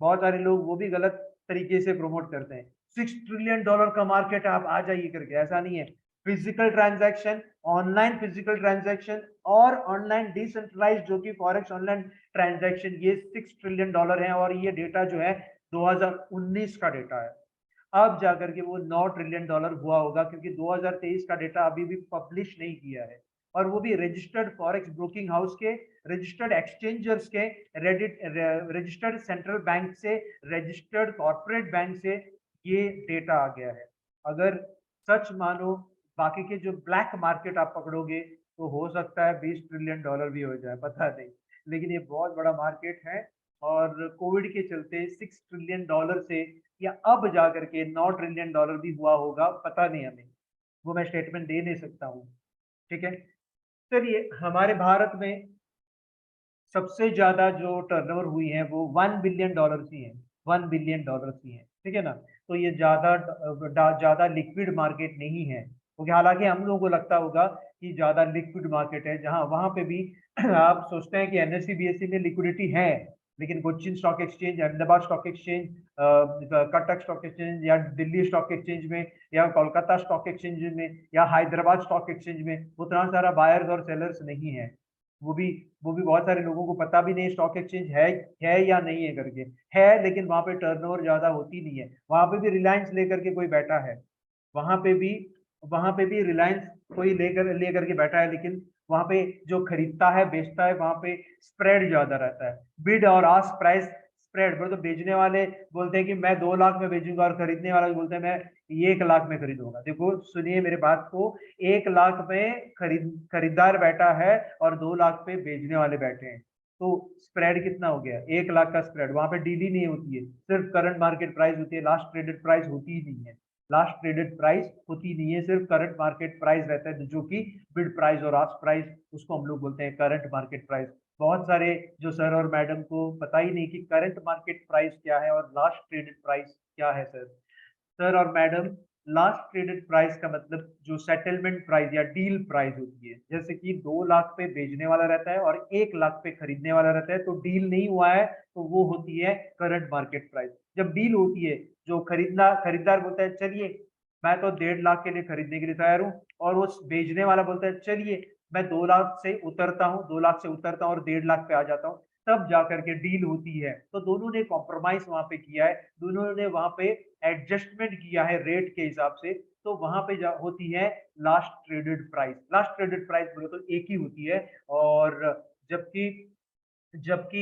Speaker 1: बहुत सारे लोग वो भी गलत तरीके से प्रमोट करते हैं, 6 ट्रिलियन डॉलर का मार्केट है, आप आ जाइए करके। ऐसा नहीं है। Physical transaction, online physical transaction और ऑनलाइन डिसेंट्रलाइज्ड जो कि फॉरेक्स ऑनलाइन ट्रांजैक्शन, ये 6 ट्रिलियन डॉलर है। और ये डेटा जो है 2019 का डेटा है। अब जाकर के वो 9 ट्रिलियन डॉलर हुआ होगा, क्योंकि 2023 का डेटा अभी भी पब्लिश नहीं किया है। और वो भी रजिस्टर्ड फॉरेक्स ब्रोकिंग हाउस के, रजिस्टर्ड एक्सचेंजर्स के, रजिस्टर्ड सेंट्रल बैंक से, रजिस्टर्ड कॉर्पोरेट बैंक से ये डेटा आ गया है। अगर सच मानो, बाकी के जो ब्लैक मार्केट आप पकड़ोगे तो हो सकता है 20 ट्रिलियन डॉलर भी हो जाए, पता नहीं। लेकिन ये बहुत बड़ा मार्केट है। और कोविड के चलते 6 ट्रिलियन डॉलर से या अब जाकर के 9 ट्रिलियन डॉलर भी हुआ होगा, पता नहीं हमें। वो मैं स्टेटमेंट दे नहीं सकता हूँ। ठीक है। चलिए, हमारे भारत में सबसे ज्यादा जो टर्नओवर हुई है वो 1 बिलियन डॉलर की है। 1 बिलियन डॉलर की है, ठीक है ना। तो ये ज्यादा लिक्विड मार्केट नहीं है, क्योंकि हालांकि हम लोगों को लगता होगा कि ज्यादा लिक्विड मार्केट है, जहां वहां पे भी आप सोचते हैं कि एनएससी बीएससी में लिक्विडिटी है, लेकिन Cochin stock exchange, Ahmedabad stock exchange, Cuttack stock exchange, या दिल्ली स्टॉक एक्सचेंज में, या कोलकाता स्टॉक एक्सचेंज में, या हैदराबाद स्टॉक एक्सचेंज में उतना सारा बायर्स और सेलर्स नहीं है। वो भी वो भी बहुत सारे लोगों को पता भी नहीं स्टॉक एक्सचेंज है या नहीं है करके। है, लेकिन वहां पे टर्नओवर ज्यादा होती नहीं है। वहां पे भी रिलायंस लेकर के कोई बैठा है। वहां पे भी वहां पे भी रिलायंस कोई लेकर के बैठा है, लेकिन वहां पे जो खरीदता है बेचता है, वहां पे स्प्रेड ज्यादा रहता है। बिड और आस्क प्राइस स्प्रेड, बोले तो बेचने वाले बोलते हैं कि मैं 2 लाख में बेचूंगा, और खरीदने वाला बोलते हैं मैं 1 लाख में खरीदूंगा। देखो, सुनिए मेरे बात को। 1 लाख में खरीदार बैठा है और 2 लाख पे बेचने वाले बैठे हैं। तो स्प्रेड कितना हो गया, 1 लाख का स्प्रेड। वहां पे डील ही नहीं होती है, सिर्फ करंट मार्केट प्राइस होती है, लास्ट ट्रेडेड प्राइस होती ही नहीं है। लास्ट ट्रेडेड प्राइस होती नहीं है, सिर्फ करंट मार्केट प्राइस रहता है, जो कि बिड प्राइस और आस्क प्राइस, उसको हम लोग बोलते हैं करंट मार्केट प्राइस। बहुत सारे जो सर और मैडम को पता ही नहीं कि करंट मार्केट प्राइस क्या है और लास्ट ट्रेडेड प्राइस क्या है। सर सर और मैडम, लास्ट ट्रेडेड प्राइस का मतलब जो सेटलमेंट प्राइस या डील प्राइस होती है, जैसे कि 2 लाख पे बेचने वाला रहता है और 1 लाख पे खरीदने वाला रहता है, तो डील नहीं हुआ है, तो वो होती है करंट मार्केट प्राइस। जब डील होती है, जो खरीदार बोलता है चलिए मैं तो 1.5 लाख के लिए खरीदने के लिए तैयार हूँ, और वो बेचने वाला बोलता है चलिए मैं 2 लाख से उतरता हूँ, 2 लाख से उतरता हूँ और 1.5 लाख पे आ जाता हूँ। तब जाकर के डील होती है। तो दोनों ने कॉम्प्रोमाइज वहां पे किया है, दोनों ने वहां पे एडजस्टमेंट किया है रेट के हिसाब से। तो वहां पे होती है last traded price. Last traded price बोले तो एक ही होती है। और जबकि जबकि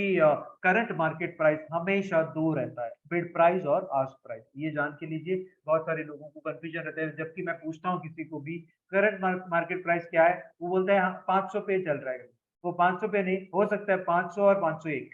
Speaker 1: करंट मार्केट प्राइस हमेशा दो रहता है, बिड प्राइस और आस्क प्राइस। ये जान के लीजिए, बहुत सारे लोगों को कंफ्यूजन रहता है। जबकि मैं पूछता हूँ किसी को भी करंट मार्केट प्राइस क्या है, वो बोलता है हाँ 500 पे चल रहा है। वो 500 पे नहीं हो सकता है, 500 और 501,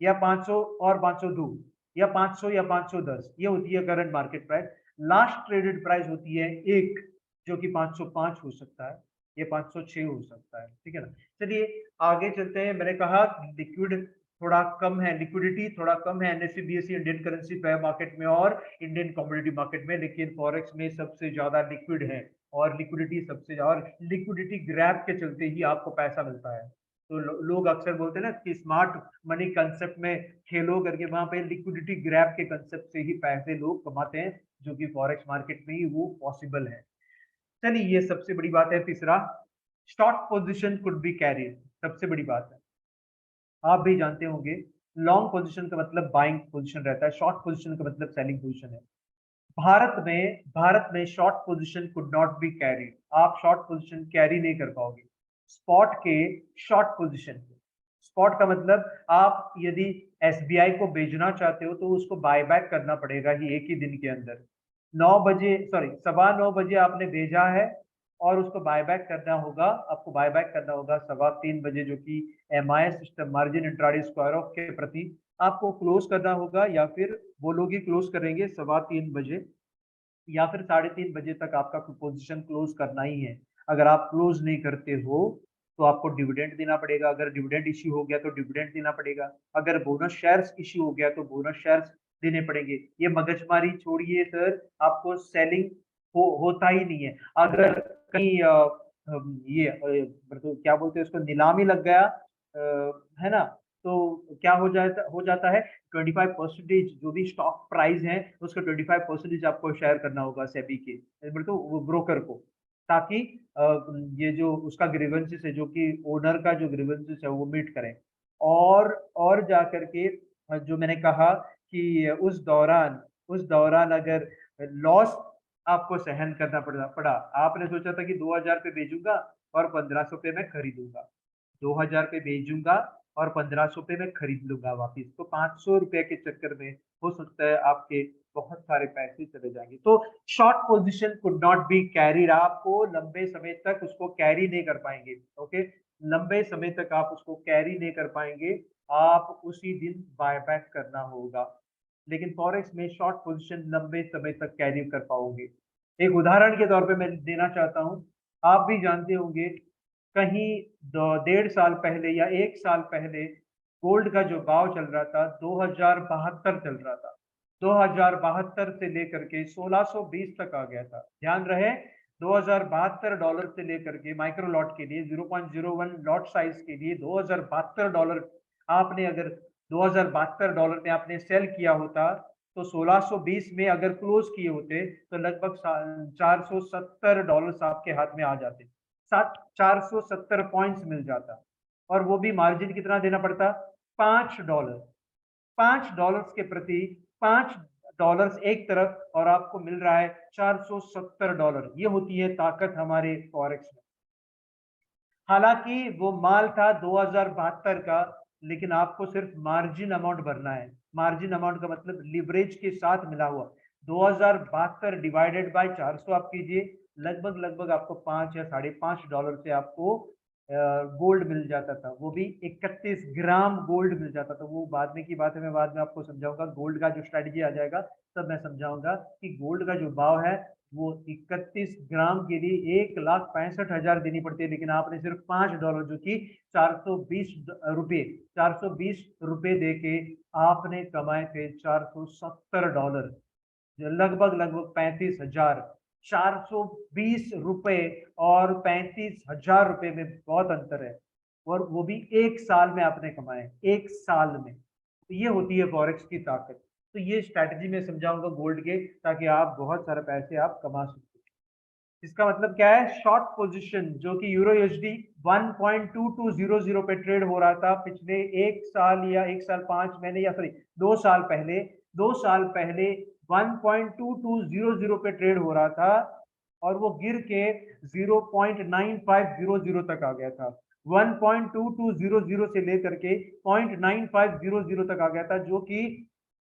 Speaker 1: या 500 और 502, या 500 या 510, ये होती है current market price. Last traded price होती है एक, जो कि 505 हो सकता है, ये 506 हो सकता है। ठीक है ना। चलिए आगे चलते हैं। मैंने कहा लिक्विड थोड़ा कम है, लिक्विडिटी थोड़ा कम है NSC BSc Indian currency pair market में और इंडियन कमोडिटी मार्केट में, लेकिन फॉरेक्स में सबसे ज्यादा लिक्विड है। और लिक्विडिटी सबसे ज्यादा, और लिक्विडिटी ग्रैब के चलते ही आपको पैसा मिलता है। तो लोग अक्सर बोलते हैं ना कि स्मार्ट मनी कंसेप्ट में खेलो करके, वहां पे लिक्विडिटी ग्रैब के कंसेप्ट से ही पैसे लोग कमाते हैं। जो कि फॉरेक्स मार्केट में ही वो पॉसिबल है। चलिए ये सबसे बड़ी बात है। तीसरा, short position could be carried, सबसे बड़ी बात है। आप भी जानते होंगे लॉन्ग पोजीशन का मतलब बाइंग पोजीशन रहता है, शॉर्ट पोजीशन का मतलब सेलिंग पोजीशन है। भारत में short position could not be carry, आप शॉर्ट पोजीशन कैरी नहीं कर पाओगे स्पॉट के शॉर्ट पोजीशन। स्पॉट का मतलब आप यदि एसबीआई को बेचना चाहते हो तो उसको बायबैक करना पड़ेगा ही एक ही दिन के अंदर। 9 बजे, सॉरी 9:15 बजे आपने भेजा है और उसको बायबैक करना होगा, आपको बायबैक करना होगा 3:15 बजे, जो कि MI system margin intraday square of के प्रति आपको क्लोज करना होगा, या फिर वो लोग ही क्लोज करेंगे 3:15 बजे, या फिर 3:30 बजे तक आपका पोजीशन क्लोज करना ही है। अगर आप क्लोज नहीं करते हो तो आपको डिविडेंड देना पड़ेगा, अगर डिविडेंड इश्यू हो गया तो डिविडेंड देना पड़ेगा, अगर बोनस शेयर्स इश्यू हो गया तो बोनस शेयर्स देने पड़ेंगे। ये मगजमारी छोड़िए सर, आपको सेलिंग होता ही नहीं है। अगर कहीं ये मतलब क्या बोलते हैं उसको, नीलामी लग गया, है ना, तो क्या हो जाता है, 25% जो भी स्टॉक प्राइस है उसका 25% आपको शेयर करना होगा सेबी के, मतलब वो ब्रोकर को, ताकि अ, ये जो उसका ग्रीवेंसेस है, जो कि ओनर का जो ग्रीवेंसेस है वो मीट करें। और जा करके जो मैंने कहा कि उस दौरान अगर लॉस आपको सहन करना पड़ा, आपने सोचा था कि 2000 पे बेचूंगा और 1500 पे मैं खरीदूंगा, 2000 पे बेचूंगा और 1500 पे मैं खरीद लूंगा वापिस, तो 500 रुपए के चक्कर में हो सकता है आपके बहुत सारे पैसे चले जाएंगे। तो short position could not be carried, आपको लंबे समय तक उसको कैरी नहीं कर पाएंगे। ओके, लंबे समय तक आप उसको कैरी नहीं कर पाएंगे, आप उसी दिन बायबैक करना होगा। लेकिन फॉरेक्स में शॉर्ट पोजीशन लंबे समय तक कैरी कर पाओगे। एक उदाहरण के तौर पे मैं देना चाहता हूँ, आप भी जानते होंगे कहीं 1.5 साल पहले या 1 साल पहले गोल्ड का जो भाव चल रहा था 2072 चल रहा था, 2072 से लेकर के 1620 तक आ गया था। ध्यान रहे, $2072 से लेकर के माइक्रो लॉट के लिए 0.01 लॉट साइज के लिए $2072, आपने अगर $2072 में आपने सेल किया होता तो 1620 में अगर क्लोज किए होते तो लगभग $470 आपके हाथ में आ जाते, 470 पॉइंट्स मिल जाता, और वो भी मार्जिन कितना देना पड़ता, $5, $5 के प्रति, $5 एक तरफ और आपको मिल रहा है $470। ये होती है ताकत हमारे फॉरेक्स में। हालांकि वो माल था 2072 का, लेकिन आपको सिर्फ मार्जिन अमाउंट भरना है। मार्जिन अमाउंट का मतलब लिवरेज के साथ मिला हुआ 2072 डिवाइडेड बाय 400 आप कीजिए, लगभग लगभग आपको 5 या $5.5 से आपको गोल्ड मिल जाता था, वो भी 31 ग्राम गोल्ड मिल जाता था। वो बाद में की बात है, मैं बाद में आपको समझाऊंगा, गोल्ड का जो स्ट्रेटजी आ जाएगा तब मैं समझाऊंगा कि गोल्ड का जो भाव है वो 31 ग्राम के लिए 1,65,000 देनी पड़ती है, लेकिन आपने सिर्फ $5 जो कि 420 रुपये, 420 रुपये दे के आपने कमाए थे $470, लगभग लगभग 35,000। 420 रुपए और 35,000 रुपए में बहुत अंतर है, और वो भी 1 साल में आपने कमाए, 1 साल में। तो ये होती है फॉरेक्स की ताकत। तो ये स्ट्रैटेजी में समझाऊंगा गोल्ड के, ताकि आप बहुत सारे पैसे आप कमा सकते। इसका मतलब क्या है, शॉर्ट पोजीशन जो कि यूरो यूएसडी 1.2200 पे ट्रेड हो रहा था पिछले 1 साल या 1 साल 5 महीने, या सॉरी 2 साल पहले, 2 साल पहले 1.2200 पे ट्रेड हो रहा था, और वो गिर के 0.9500 तक आ गया था। 1.2200 से लेकर के 0.9500 तक आ गया था, जो कि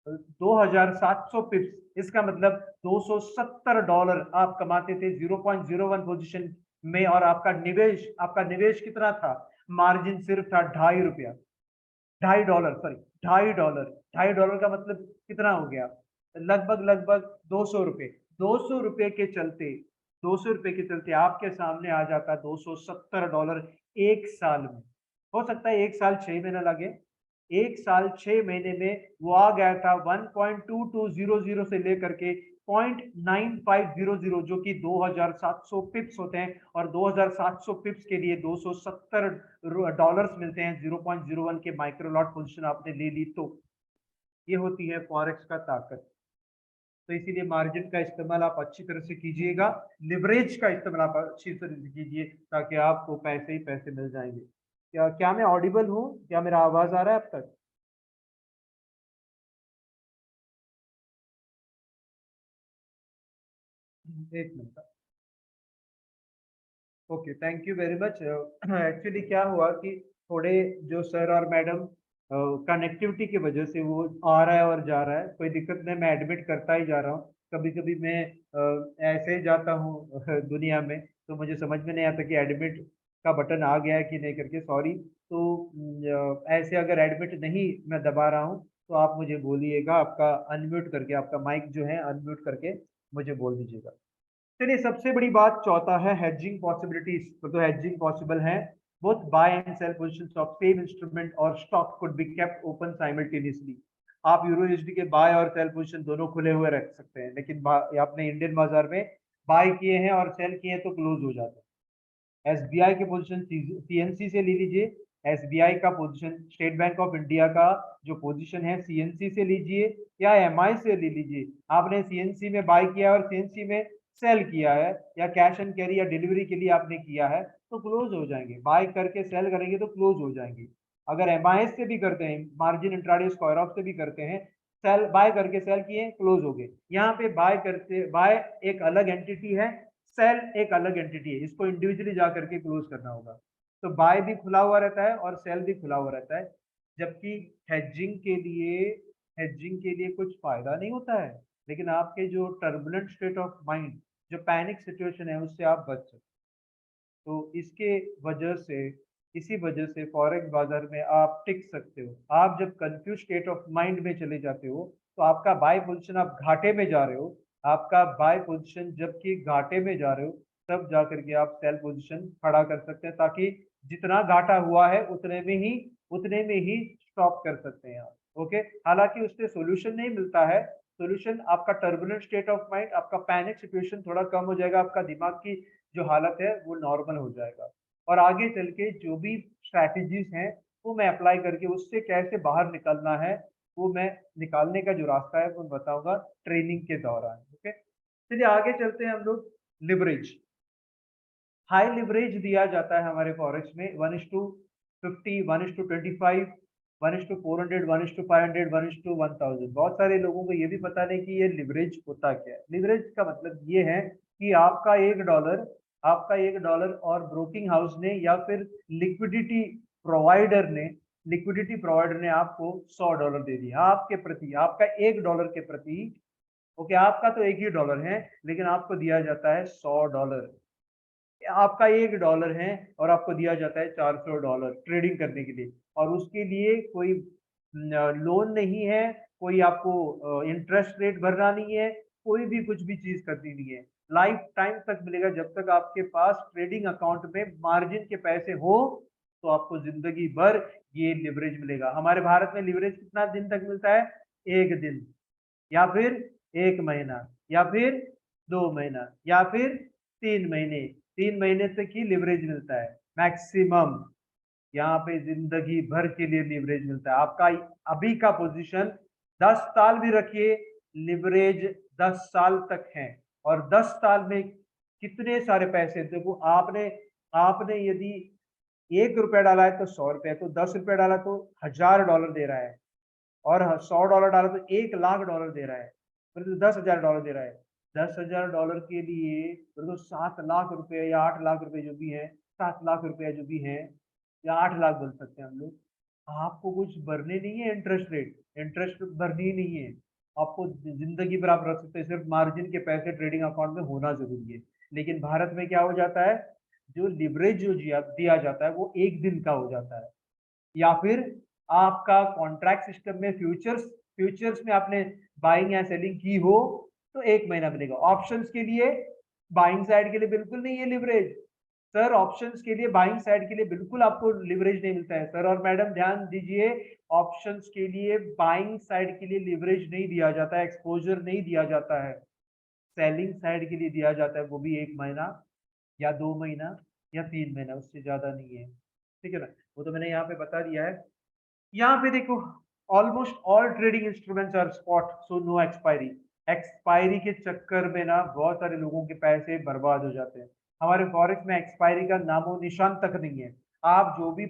Speaker 1: 2700 पिप्स, इसका मतलब $270 आप कमाते थे 0.01 पोजीशन में, और आपका निवेश कितना था, मार्जिन सिर्फ था ₹2.5, $2.5, सॉरी $2.5, $2.5 का मतलब कितना हो गया, लगभग लगभग ₹200। ₹200 के चलते, आपके सामने आ जाता $270 1 साल में। हो सकता है 1 साल 6 महीना लगे, 1 साल 6 महीने में वो आ गया था 1.2200 से लेकर के 0.9500, जो कि 2700 पिप्स होते हैं, और 2700 पिप्स के लिए $270 मिलते हैं 0.01 के माइक्रो लॉट पोजीशन आपने ले ली तो। ये होती है फॉरेक्स का ताकत। तो इसीलिए मार्जिन का इस्तेमाल आप अच्छी तरह से कीजिएगा, लिवरेज का इस्तेमाल आप अच्छी तरह से कीजिए, ताकि आपको पैसे ही पैसे मिल जाएंगे। क्या क्या मैं ऑडिबल हूँ? क्या मेरा आवाज आ रहा है अब तक? एक minute. Okay, thank you very much. Actually क्या हुआ कि थोड़े जो सर और मैडम कनेक्टिविटी की वजह से वो आ रहा है और जा रहा है, कोई दिक्कत नहीं, मैं एडमिट करता ही जा रहा हूँ। कभी कभी मैं ऐसे ही जाता हूँ दुनिया में, तो मुझे समझ में नहीं आता कि एडमिट का बटन आ गया है कि नहीं करके, सॉरी। तो ऐसे अगर एडमिट नहीं मैं दबा रहा हूँ, तो आप मुझे बोलिएगा, आपका अनम्यूट करके, आपका माइक जो है अनम्यूट करके मुझे बोल दीजिएगा। चलिए, सबसे बड़ी बात चौथा है हेजिंग पॉसिबिलिटीज। तो हेजिंग पॉसिबल है, both buy and sell positions of same instrument और stock could be kept open simultaneously. आप यूरो यूएसडी के बाय और सेल पोजीशन दोनों खुले हुए रख सकते हैं, लेकिन आपने इंडियन बाजार में बाय किए हैं और सेल किए हैं तो क्लोज हो जाते हैं। एसबीआई के पोजीशन सीएनसी से ले लीजिए। एसबीआई का position, state bank of India का जो पोजीशन है, सीएनसी से लीजिए या एमआई से ले लीजिए। आपने सीएनसी में बाय किया और सीएनसी में सेल किया है, या कैश एंड कैरी या डिलीवरी के लिए आपने किया है, तो क्लोज हो जाएंगे। बाय करके सेल करेंगे तो क्लोज हो जाएंगे। अगर एमआईएस से भी करते हैं, मार्जिन इंट्राडे स्क्वायर ऑफ से भी करते हैं, सेल बाय करके सेल किए, क्लोज हो गए। यहाँ पे बाय करते, बाय एक अलग एंटिटी है, सेल एक अलग एंटिटी है, इसको इंडिविजुअली जा करके क्लोज करना होगा। तो बाय भी खुला हुआ रहता है और सेल भी खुला हुआ रहता है। जबकि हेजिंग के लिए, हेजिंग के लिए कुछ फायदा नहीं होता है, लेकिन आपके जो टर्बुलेंट स्टेट ऑफ माइंड, जो पैनिक सिचुएशन है, उससे आप बच सकते। तो इसके वजह से, इसी वजह से फॉरेक्स बाजार में आप टिक सकते हो। आप जब कंफ्यूज स्टेट ऑफ माइंड में चले जाते हो, तो आपका बाय पोजीशन, आप घाटे में जा रहे हो, आपका बाय पोजीशन जबकि घाटे में जा रहे हो, तब जा करके आप सेल पोजीशन खड़ा कर सकते हैं, ताकि जितना घाटा हुआ है उतने में ही स्टॉप कर सकते हैं आप। ओके, हालांकि उससे सोल्यूशन नहीं मिलता है। सोल्यूशन आपका टर्बुलेंट स्टेट ऑफ माइंड, आपका पैनिक सिचुएशन थोड़ा कम हो जाएगा, आपका दिमाग की जो हालत है वो नॉर्मल हो जाएगा, और आगे चल के जो भी स्ट्रैटेजीज हैं वो मैं अप्लाई करके उससे कैसे बाहर निकलना है, वो मैं निकालने का जो रास्ता है वो बताऊंगा ट्रेनिंग के दौरान। ओके, चलिए आगे चलते हैं हम लोग। लिवरेज, हाई लिवरेज दिया जाता है हमारे फॉरेक्स में 1:50, 1:25, 1:400, 1:500, 1:1000। बहुत सारे लोगों को ये भी पता नहीं कि ये लिवरेज होता क्या है। लिवरेज का मतलब ये है कि आपका 1 डॉलर और ब्रोकिंग हाउस ने या फिर लिक्विडिटी प्रोवाइडर ने लिक्विडिटी प्रोवाइडर ने आपको $100 दे दिया आपके प्रति, आपका 1 डॉलर के प्रति। ओके, आपका तो एक ही डॉलर है, लेकिन आपको दिया जाता है $100। आपका 1 डॉलर है और आपको दिया जाता है $400 ट्रेडिंग करने के लिए, और उसके लिए कोई लोन नहीं है, कोई आपको इंटरेस्ट रेट भरना नहीं है, कोई भी कुछ भी चीज करनी नहीं है। लाइफ टाइम तक मिलेगा, जब तक आपके पास ट्रेडिंग अकाउंट में मार्जिन के पैसे हो, तो आपको जिंदगी भर ये लिवरेज मिलेगा। हमारे भारत में लिवरेज कितना दिन तक मिलता है? 1 दिन, या फिर 1 महीना, या फिर 2 महीना, या फिर 3 महीने। 3 महीने तक ही लिवरेज मिलता है मैक्सिमम। यहाँ पे जिंदगी भर के लिए लिवरेज मिलता है। आपका अभी का पोजीशन 10 साल भी रखिए, लिवरेज 10 साल तक है। और 10 साल में कितने सारे पैसे, देखो आपने आपने यदि ₹1 डाला है तो $100, तो $10 डाला तो $1000 दे रहा है, और $100 डाला तो $1,00,000 दे रहा है, फिर तो $10,000 दे रहा है। $10,000 के लिए फिर तो ₹7 लाख या ₹8 लाख जो भी है, ₹7 लाख जो भी है, या 8 लाख बोल सकते हैं हम लोग। आपको कुछ भरने नहीं है, इंटरेस्ट भरनी ही नहीं है। आपको जिंदगी भर आप रख सकते हैं, सिर्फ मार्जिन के पैसे ट्रेडिंग अकाउंट में होना जरूरी है। लेकिन भारत में क्या हो जाता है, जो लिवरेज जो दिया जाता है वो 1 दिन का हो जाता है, या फिर आपका कॉन्ट्रैक्ट सिस्टम में फ्यूचर्स फ्यूचर्स में आपने बाइंग या सेलिंग की हो, तो 1 महीना मिलेगा। ऑप्शंस के लिए, बाइंग साइड के लिए बिल्कुल नहीं है लिवरेज। सर, ऑप्शंस के लिए, बाइंग साइड के लिए बिल्कुल आपको लिवरेज नहीं मिलता है। सर और मैडम ध्यान दीजिए, ऑप्शंस के लिए, बाइंग साइड के लिए लिवरेज नहीं दिया जाता है, एक्सपोजर नहीं दिया जाता है। सेलिंग साइड के लिए दिया जाता है, वो भी 1 महीना या 2 महीना या 3 महीना, उससे ज्यादा नहीं है। ठीक है ना? वो तो मैंने यहाँ पे बता दिया है। यहाँ पे देखो, almost all trading instruments are spot, so no expiry. Expiry के चक्कर में ना बहुत सारे लोगों के पैसे बर्बाद हो जाते हैं। हमारे फॉरेक्स में एक्सपायरी का नामो निशान तक नहीं है। आप जो भी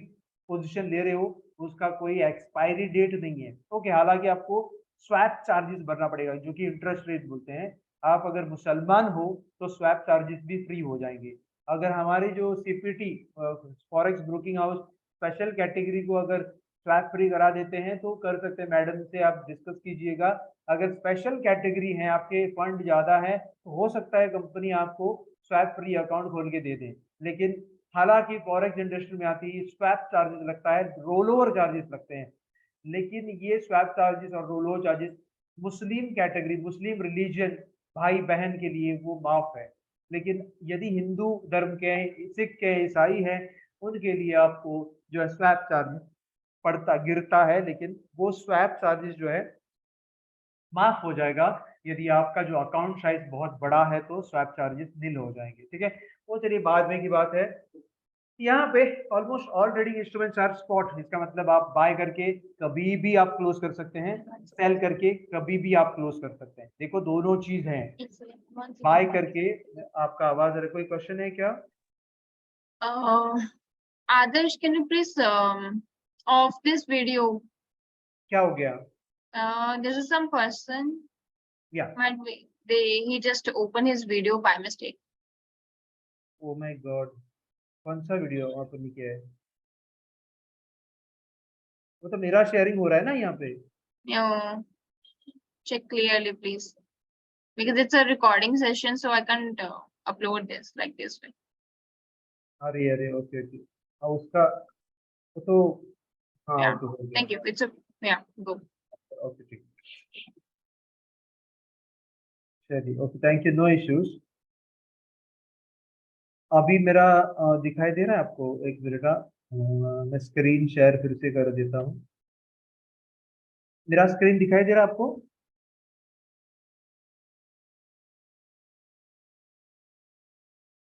Speaker 1: पोजीशन ले रहे हो उसका कोई एक्सपायरी डेट नहीं है। ओके, हालांकि आपको स्वैप चार्जेस भरना पड़ेगा जो कि इंटरेस्ट रेट बोलते हैं। आप अगर मुसलमान हो तो स्वैप चार्जेस भी फ्री हो जाएंगे। अगर हमारी जो CPT forex broking house special category को अगर स्वैप फ्री करा देते हैं तो कर सकते हैं, मैडम से आप डिस्कस कीजिएगा। अगर स्पेशल कैटेगरी है, आपके फंड ज्यादा है, तो हो सकता है कंपनी आपको स्वैप फ्री अकाउंट खोल के दे दे। लेकिन हालांकि फॉरेक्स इंडस्ट्री में आती है स्वैप चार्जेस लगता है, रोल ओवर चार्जेस लगते हैं। लेकिन ये स्वैप चार्जेस और रोल ओवर चार्जेस मुस्लिम कैटेगरी, मुस्लिम रिलीजन भाई बहन के लिए वो माफ है। लेकिन यदि हिंदू धर्म के हैं, सिख के, ईसाई हैं, उनके लिए आपको जो है स्वैप चार्जेस पड़ता गिरता है। लेकिन वो स्वैप चार्जेस जो है माफ हो जाएगा। यदि आपका जो अकाउंट साइज बहुत बड़ा है तो स्वैप चार्जेस नील हो जाएंगे। ठीक है, वो चलिए बाद में की बात है। यहाँ पे almost all trading instruments are spot. इसका मतलब आप बाय करके कभी भी आप क्लोज कर सकते हैं, सेल करके कभी भी आप क्लोज कर सकते हैं। देखो दोनों चीज हैं। बाय करके आपका आवाज आ रहा है, कोई क्वेश्चन है क्या?
Speaker 2: Adarsh, can you please off this video?
Speaker 1: क्या हो गया?
Speaker 2: This is some person.
Speaker 1: या
Speaker 2: Might be he just opened his video by mistake.
Speaker 1: Oh my God, कौन सा वीडियो आपने किया है? वो तो मेरा शेयरिंग हो रहा है ना यहाँ पे।
Speaker 2: Check clearly, please, because it's a recording session, so I can't upload this like this way.
Speaker 1: अरे अरे, ओके ओके। उसका वो तो हाँ,
Speaker 2: Yeah.
Speaker 1: ओके हो गया।
Speaker 2: Thank you. It's a yeah. Go.
Speaker 1: Okay ठीक, चलिए okay, thank you, no issues. अभी मेरा दिखाई दे रहा है आपको? एक मिनट मैं स्क्रीन शेयर फिर से कर देता हूँ। मेरा स्क्रीन दिखाई दे रहा है आपको?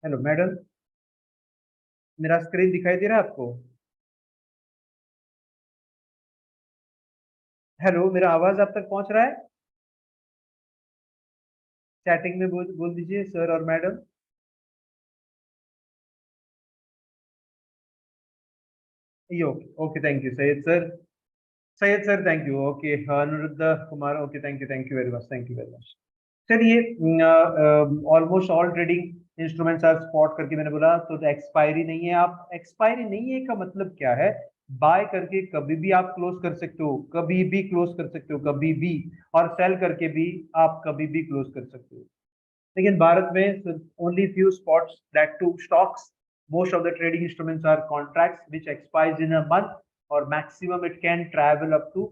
Speaker 1: हेलो मैडम, मेरा स्क्रीन दिखाई दे रहा है आपको? हेलो, मेरा आवाज आप तक पहुंच रहा है? चैटिंग में बोल दीजिए सर और मैडम। ये okay okay, thank you Syed sir. Syed sir thank you. Okay, Anuruddh Kumar, okay, thank you very much, thank you very much. चलिए, almost all trading instruments are spot करके मैंने बोला तो एक्सपायरी नहीं है। आप एक्सपायरी नहीं है का मतलब क्या है? बाय करके कभी भी आप क्लोज कर सकते हो, कभी भी क्लोज कर सकते हो, कभी भी। और सेल करके भी आप कभी भी क्लोज कर सकते हो। लेकिन भारत में सिर्फ only few spots that too stocks. Most of the trading instruments are contracts which expires in a month और maximum it can travel up to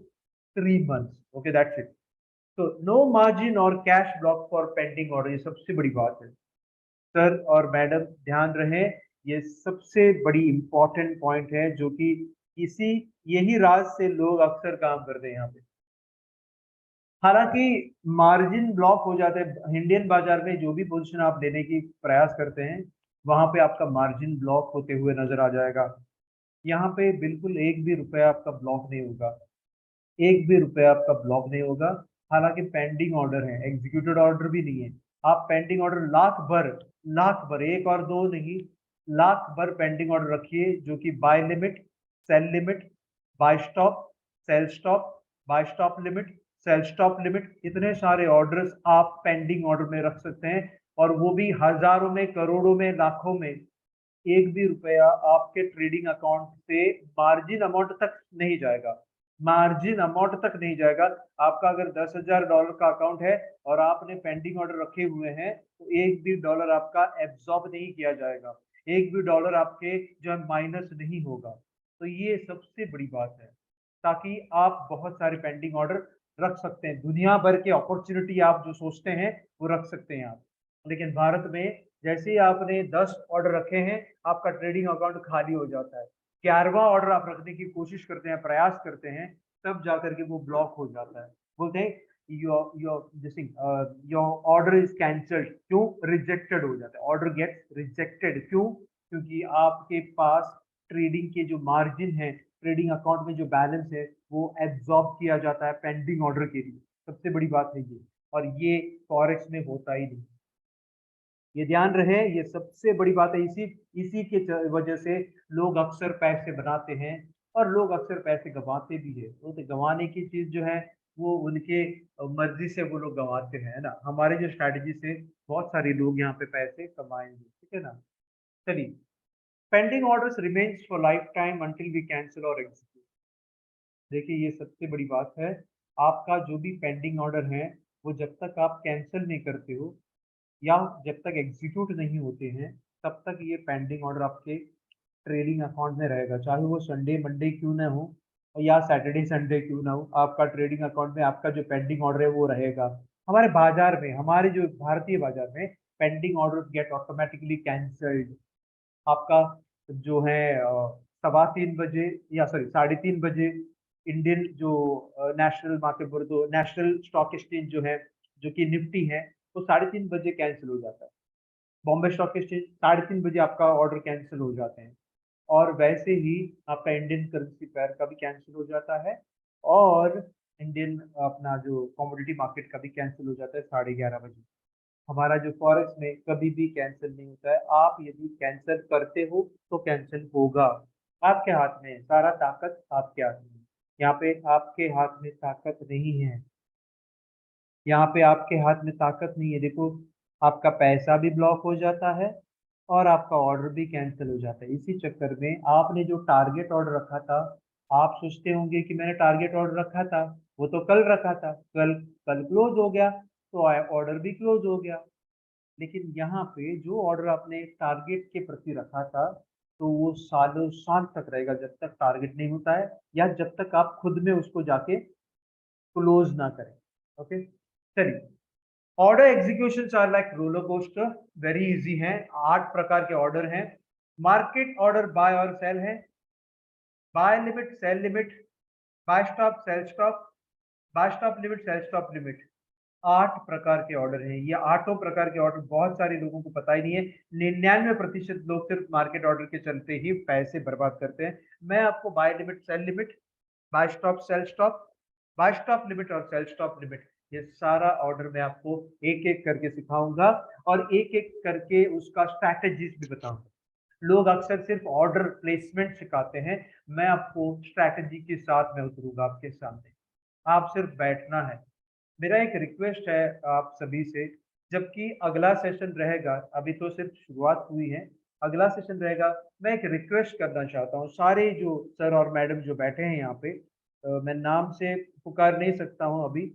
Speaker 1: 3 months। Okay, that's it. तो नो मार्जिन और cash block for pending order, ये सबसे बड़ी बात है। Sir और madam ध्यान रहे, ये सबसे बड़ी इंपॉर्टेंट पॉइंट है जो कि इसी यही राज से लोग अक्सर काम करते हैं यहाँ पे। हालांकि मार्जिन ब्लॉक हो जाते हैं इंडियन बाजार में, जो भी पोजीशन आप लेने की प्रयास करते हैं वहां पे आपका मार्जिन ब्लॉक होते हुए नजर आ जाएगा। यहाँ पे बिल्कुल एक भी रुपया आपका ब्लॉक नहीं होगा, एक भी रुपया आपका ब्लॉक नहीं होगा। हालांकि पेंडिंग ऑर्डर है, एग्जीक्यूटेड ऑर्डर भी नहीं है। आप पेंडिंग ऑर्डर लाख भर, एक और दो नहीं, लाख भर पेंडिंग ऑर्डर रखिए जो कि buy limit, sell limit, buy stop, sell stop, buy stop limit, sell stop limit, इतने सारे ऑर्डर्स आप पेंडिंग ऑर्डर में रख सकते हैं। और वो भी हजारों में, करोड़ों में, लाखों में। एक भी रुपया आपके ट्रेडिंग अकाउंट से मार्जिन अमाउंट तक नहीं जाएगा, मार्जिन अमाउंट तक नहीं जाएगा। आपका अगर $10,000 का अकाउंट है और आपने पेंडिंग ऑर्डर रखे हुए हैं तो एक भी डॉलर आपका एब्जॉर्ब नहीं किया जाएगा, एक भी डॉलर आपके जो है माइनस नहीं होगा। तो ये सबसे बड़ी बात है, ताकि आप बहुत सारे पेंडिंग ऑर्डर रख सकते हैं। दुनिया भर के अपॉर्चुनिटी आप जो सोचते हैं वो रख सकते हैं आप। लेकिन भारत में जैसे ही आपने 10 ऑर्डर रखे हैं आपका ट्रेडिंग अकाउंट खाली हो जाता है। 11वां ऑर्डर आप रखने की कोशिश करते हैं, प्रयास करते हैं, तब जाकर के वो ब्लॉक हो जाता है। बोलते हैं योर ऑर्डर इज कैंसल्ड, क्यों? रिजेक्टेड हो जाता है, ऑर्डर गेट्स रिजेक्टेड। क्यों? क्योंकि आपके पास ट्रेडिंग के जो मार्जिन है, ट्रेडिंग अकाउंट में जो बैलेंस है वो एब्जॉर्ब किया जाता है पेंडिंग ऑर्डर के लिए। सबसे बड़ी बात है ये। और ये फॉरेक्स में होता ही नहीं। ये ध्यान रहे, ये सबसे बड़ी बात है। इसी इसी के वजह से लोग अक्सर पैसे बनाते हैं और लोग अक्सर पैसे गंवाते भी है। तो गंवाने की चीज जो है वो उनके मर्जी से वो लोग गंवाते हैं, है ना। हमारे जो स्ट्रैटेजी से बहुत सारे लोग यहाँ पे पैसे कमाएंगे, ठीक है ना। चलिए, pending orders remains for life time until we cancel और एग्जीक्यूट। देखिए, ये सबसे बड़ी बात है। आपका जो भी पेंडिंग ऑर्डर है वो जब तक आप कैंसिल नहीं करते हो या जब तक एग्जीक्यूट नहीं होते हैं, तब तक ये पेंडिंग ऑर्डर आपके ट्रेडिंग अकाउंट में रहेगा। चाहे वो संडे मंडे क्यों ना हो या सैटरडे संडे क्यों ना हो, आपका ट्रेडिंग अकाउंट में आपका जो पेंडिंग ऑर्डर है वो रहेगा। हमारे बाजार में, हमारे जो भारतीय बाजार में, pending order get automatically cancelled. आपका जो है 3:15 बजे या सॉरी 3:30 बजे इंडियन जो नेशनल मार्केट बोर्ड, तो नेशनल स्टॉक एक्सचेंज जो है, जो कि निफ्टी है, तो 3:30 बजे कैंसिल हो जाता है। बॉम्बे स्टॉक एक्सचेंज 3:30 बजे आपका ऑर्डर कैंसिल हो जाते हैं। और वैसे ही आपका इंडियन करेंसी पेयर का भी कैंसिल हो जाता है और इंडियन अपना जो कमोडिटी मार्केट का भी कैंसिल हो जाता है 11:30 बजे। हमारा जो फॉरेक्स में कभी भी कैंसिल नहीं होता है। आप यदि कैंसिल करते हो तो कैंसिल होगा। आपके हाथ में है, सारा ताकत आपके हाथ में है। यहाँ पे आपके हाथ में ताकत नहीं है। यहाँ पे आपके हाथ में ताकत नहीं है। देखो, आपका पैसा भी ब्लॉक हो जाता है और आपका ऑर्डर भी कैंसिल हो जाता है। इसी चक्कर में आपने जो टारगेट ऑर्डर रखा था, आप सोचते होंगे कि मैंने टारगेट ऑर्डर रखा था, वो तो कल रखा था, कल कल क्लोज हो गया, तो ऑर्डर भी क्लोज हो गया। लेकिन यहाँ पे जो ऑर्डर आपने टारगेट के प्रति रखा था, तो वो सालों साल तक रहेगा जब तक टारगेट नहीं होता है या जब तक आप खुद में उसको जाके क्लोज ना करें। ओके, चलिए। Order execution are like roller coaster, very easy है। 8 प्रकार के ऑर्डर हैं। मार्केट ऑर्डर बाय और सेल है, buy limit, sell limit, buy stop, sell stop, buy stop limit, sell stop limit. 8 प्रकार के ऑर्डर हैं। ये आठों प्रकार के ऑर्डर बहुत सारे लोगों को पता ही नहीं है। 99% लोग सिर्फ मार्केट ऑर्डर के चलते ही पैसे बर्बाद करते हैं। मैं आपको buy limit, sell limit, buy stop, sell stop, buy stop limit और सेल स्टॉप लिमिट, ये सारा ऑर्डर मैं आपको एक एक करके सिखाऊंगा और एक एक करके उसका स्ट्रैटेजीज भी बताऊंगा। लोग अक्सर सिर्फ ऑर्डर प्लेसमेंट सिखाते हैं, मैं आपको स्ट्रैटेजी के साथ में उतरूंगा आपके सामने। आप सिर्फ बैठना है। मेरा एक रिक्वेस्ट है आप सभी से, जबकि अगला सेशन रहेगा, अभी तो सिर्फ शुरुआत हुई है, अगला सेशन रहेगा। मैं एक रिक्वेस्ट करना चाहता हूँ, सारे जो सर और मैडम जो बैठे हैं यहाँ पे, मैं नाम से पुकार नहीं सकता हूँ अभी,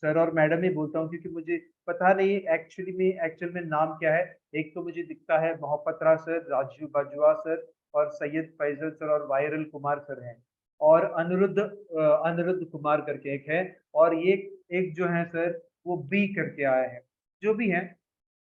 Speaker 1: सर और मैडम ही बोलता हूँ, क्योंकि मुझे पता नहीं एक्चुअल में नाम क्या है। एक तो मुझे दिखता है मोहपत्रा सर, राजू बाजवा सर और सैयद फैजल सर और वायरल कुमार सर हैं, और अनिरुद्ध कुमार करके एक है, और ये एक जो है सर वो बी करके आए हैं। जो भी हैं,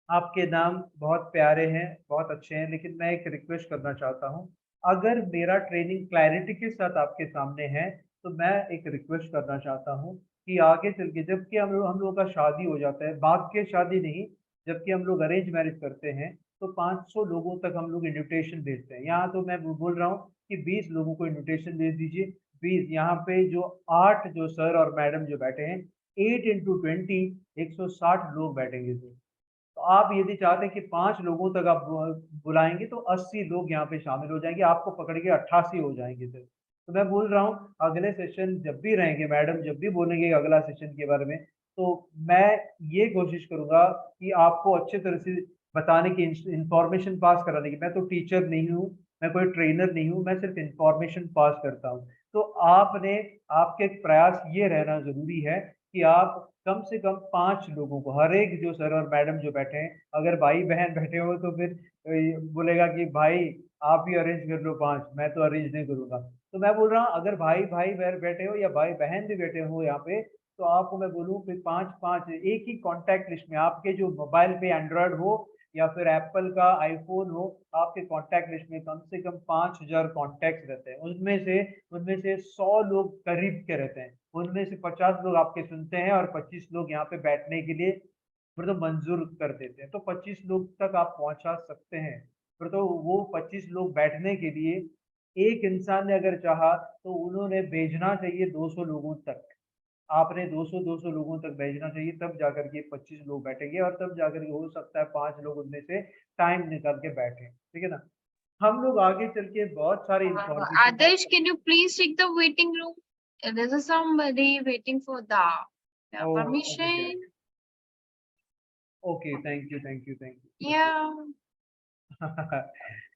Speaker 1: आपके नाम बहुत प्यारे हैं, बहुत अच्छे हैं, लेकिन मैं एक रिक्वेस्ट करना चाहता हूँ। अगर मेरा ट्रेनिंग क्लैरिटी के साथ आपके सामने है, तो मैं एक रिक्वेस्ट करना चाहता हूँ कि आगे चल के जबकि हम लोगों का शादी हो जाता है, भाग के शादी नहीं, जबकि हम लोग अरेंज मैरिज करते हैं, तो 500 लोगों तक हम लोग इन्विटेशन भेजते हैं। यहाँ तो मैं बोल रहा हूँ कि 20 लोगों को इन्विटेशन भेज दीजिए। 20 यहाँ पे जो 8 जो सर और मैडम जो बैठे हैं, 8 into 20, 160 लोग बैठेंगे सर। तो आप यदि चाहते हैं कि 5 लोगों तक आप बुलाएँगे, तो 80 लोग यहाँ पे शामिल हो जाएँगे, आपको पकड़ के 88 हो जाएँगे फिर। तो मैं बोल रहा हूँ, अगले सेशन जब भी रहेंगे, मैडम जब भी बोलेंगे अगला सेशन के बारे में, तो मैं ये कोशिश करूँगा कि आपको अच्छे तरह से बताने की, इन्फॉर्मेशन पास कराने की। मैं तो टीचर नहीं हूँ, मैं कोई ट्रेनर नहीं हूँ, मैं सिर्फ इन्फॉर्मेशन पास करता हूँ। तो आपने आपके प्रयास ये रहना ज़रूरी है कि आप कम से कम 5 लोगों को, हर एक जो सर और मैडम जो बैठे हैं, अगर भाई-बहन बैठे हो तो फिर बोलेगा कि भाई आप ही अरेंज कर लो 5, मैं तो अरेंज नहीं करूँगा। तो मैं बोल रहा हूँ, अगर भाई-भाई बैठे हो या भाई-बहन भी बैठे हो यहाँ पे, तो आपको मैं बोलूँ फिर 5-5 एक ही कॉन्टैक्ट लिस्ट में, आपके जो मोबाइल पे एंड्रॉयड हो या फिर एप्पल का आईफ़ोन हो, आपके कॉन्टैक्ट लिस्ट में कम से कम 5000 कॉन्टैक्ट्स रहते हैं। उनमें से 100 लोग करीब के रहते हैं। उनमें से 50 लोग आपके सुनते हैं और 25 लोग यहाँ पे बैठने के लिए फिर तो मंज़ूर कर देते हैं। तो 25 लोग तक आप पहुँचा सकते हैं। फिर तो वो 25 लोग बैठने के लिए एक इंसान ने अगर चाहा, तो उन्होंने भेजना चाहिए 200 लोगों तक। आपने 200-200 लोगों तक भेजना चाहिए, तब जाकर के 25 लोग बैठेंगे और तब जाकर के हो सकता है 5 लोग उनमें से टाइम निकाल के बैठे, ठीक है ना। हम लोग आगे चल के बहुत सारे इंफॉर्मेशन को
Speaker 2: Adarsh, can you please check the waiting room? There's somebody waiting for the
Speaker 1: okay
Speaker 2: permission.
Speaker 1: Okay, thank you thank you thank you, okay.
Speaker 2: Yeah.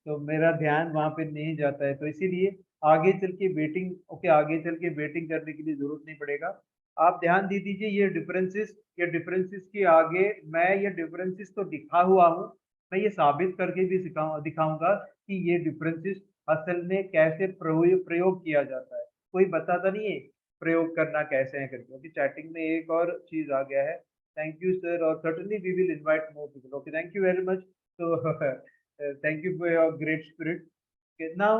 Speaker 1: तो मेरा ध्यान वहां पे नहीं जाता है, तो इसीलिए आगे चल के वेटिंग, ओके, आगे चल के वेटिंग करने के लिए जरूरत नहीं पड़ेगा। आप ध्यान दे दीजिए, ये डिफरेंसेस के आगे मैं ये डिफरेंसेस तो दिखा हुआ हूँ, मैं ये साबित करके भी दिखाऊंगा कि ये डिफरेंसेस असल में कैसे प्रयोग किया जाता है। कोई बताता नहीं है प्रयोग करना कैसे है करके। ओके, चैटिंग में एक और चीज आ गया है, थैंक यू सर, और certainly we will invite more people. Okay, thank you very much. तो thank you for your great spirit. Okay, now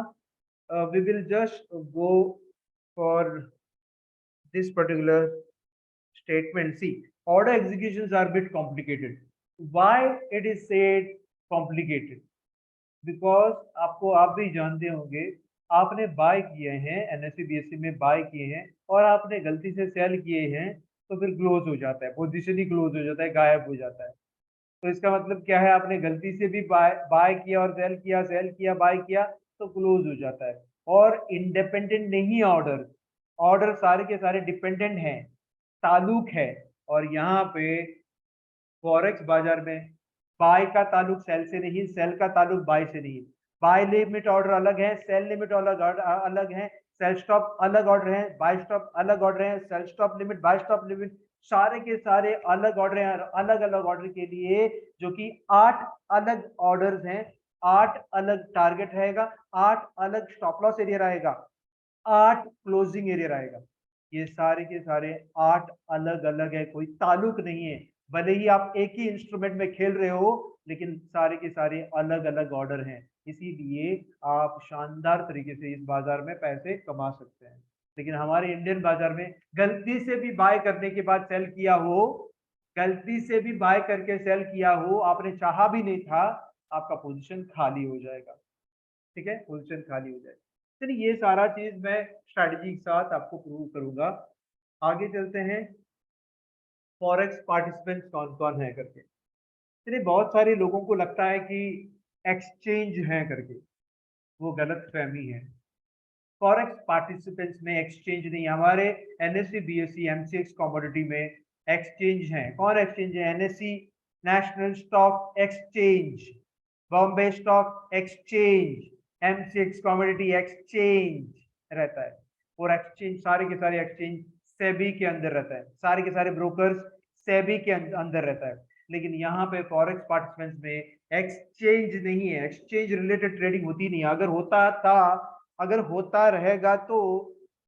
Speaker 1: we will just go for this particular statement. See, order executions are a bit complicated. Why it is said complicated? Because आपको, आप भी जानते होंगे, आपने bye किए हैं NSC BSc में, bye किए हैं और आपने गलती से सेल किए हैं, तो फिर क्लोज हो जाता है, पोजीशन ही क्लोज हो जाता है, गायब हो जाता है। तो इसका मतलब क्या है, आपने गलती से भी बाय बाय किया और सेल किया बाय किया, तो क्लोज हो जाता है। और इंडिपेंडेंट नहीं ऑर्डर, ऑर्डर सारे के सारे डिपेंडेंट हैं, ताल्लुक है। और यहाँ पे फॉरेक्स बाजार में बाय का ताल्लुक सेल से नहीं, सेल का ताल्लुक बाय से नहीं। बाय लिमिट ऑर्डर अलग है, सेल लिमिट अलग है, सेल स्टॉप अलग ऑर्डर है, बाय स्टॉप अलग ऑर्डर है, sell stop limit, buy stop limit, सारे के सारे अलग ऑर्डर हैं। अलग अलग ऑर्डर के लिए जो कि 8 अलग ऑर्डर्स हैं, 8 अलग टारगेट रहेगा, 8 अलग स्टॉप लॉस एरिया रहेगा, 8 क्लोजिंग एरिया रहेगा। ये सारे के सारे 8 अलग अलग है, कोई ताल्लुक नहीं है। भले ही आप एक ही इंस्ट्रूमेंट में खेल रहे हो, लेकिन सारे के सारे अलग अलग ऑर्डर हैं। इसीलिए आप शानदार तरीके से इस बाजार में पैसे कमा सकते हैं। लेकिन हमारे इंडियन बाजार में गलती से भी बाय करने के बाद सेल किया हो, गलती से भी बाय करके सेल किया हो, आपने चाहा भी नहीं था, आपका पोजीशन खाली हो जाएगा, ठीक है, पोजीशन खाली हो जाएगा। चलिए, ये सारा चीज मैं स्ट्रैटेजी के साथ आपको प्रूव करूंगा। आगे चलते हैं, फॉरेक्स पार्टिसिपेंट्स कौन कौन है करके। चलिए, बहुत सारे लोगों को लगता है कि एक्सचेंज है करके, वो गलत फहमी है। फॉरेक्स पार्टिसिपेंट्स में एक्सचेंज नहीं, हमारे एनएससी बीएससी एमसीएक्स कमोडिटी में एक्सचेंज है। कौन एक्सचेंज है? NSC national stock exchange, Bombay stock exchange, MCX commodity exchange रहता है। और एक्सचेंज, सारे के सारे एक्सचेंज सेबी के अंदर रहता है, सारे के सारे ब्रोकर्स सेबी के अंदर रहता है। लेकिन यहाँ पे फॉरेक्स पार्टिसिपेंट्स में एक्सचेंज नहीं है, एक्सचेंज रिलेटेड ट्रेडिंग होती नहीं। अगर होता रहेगा तो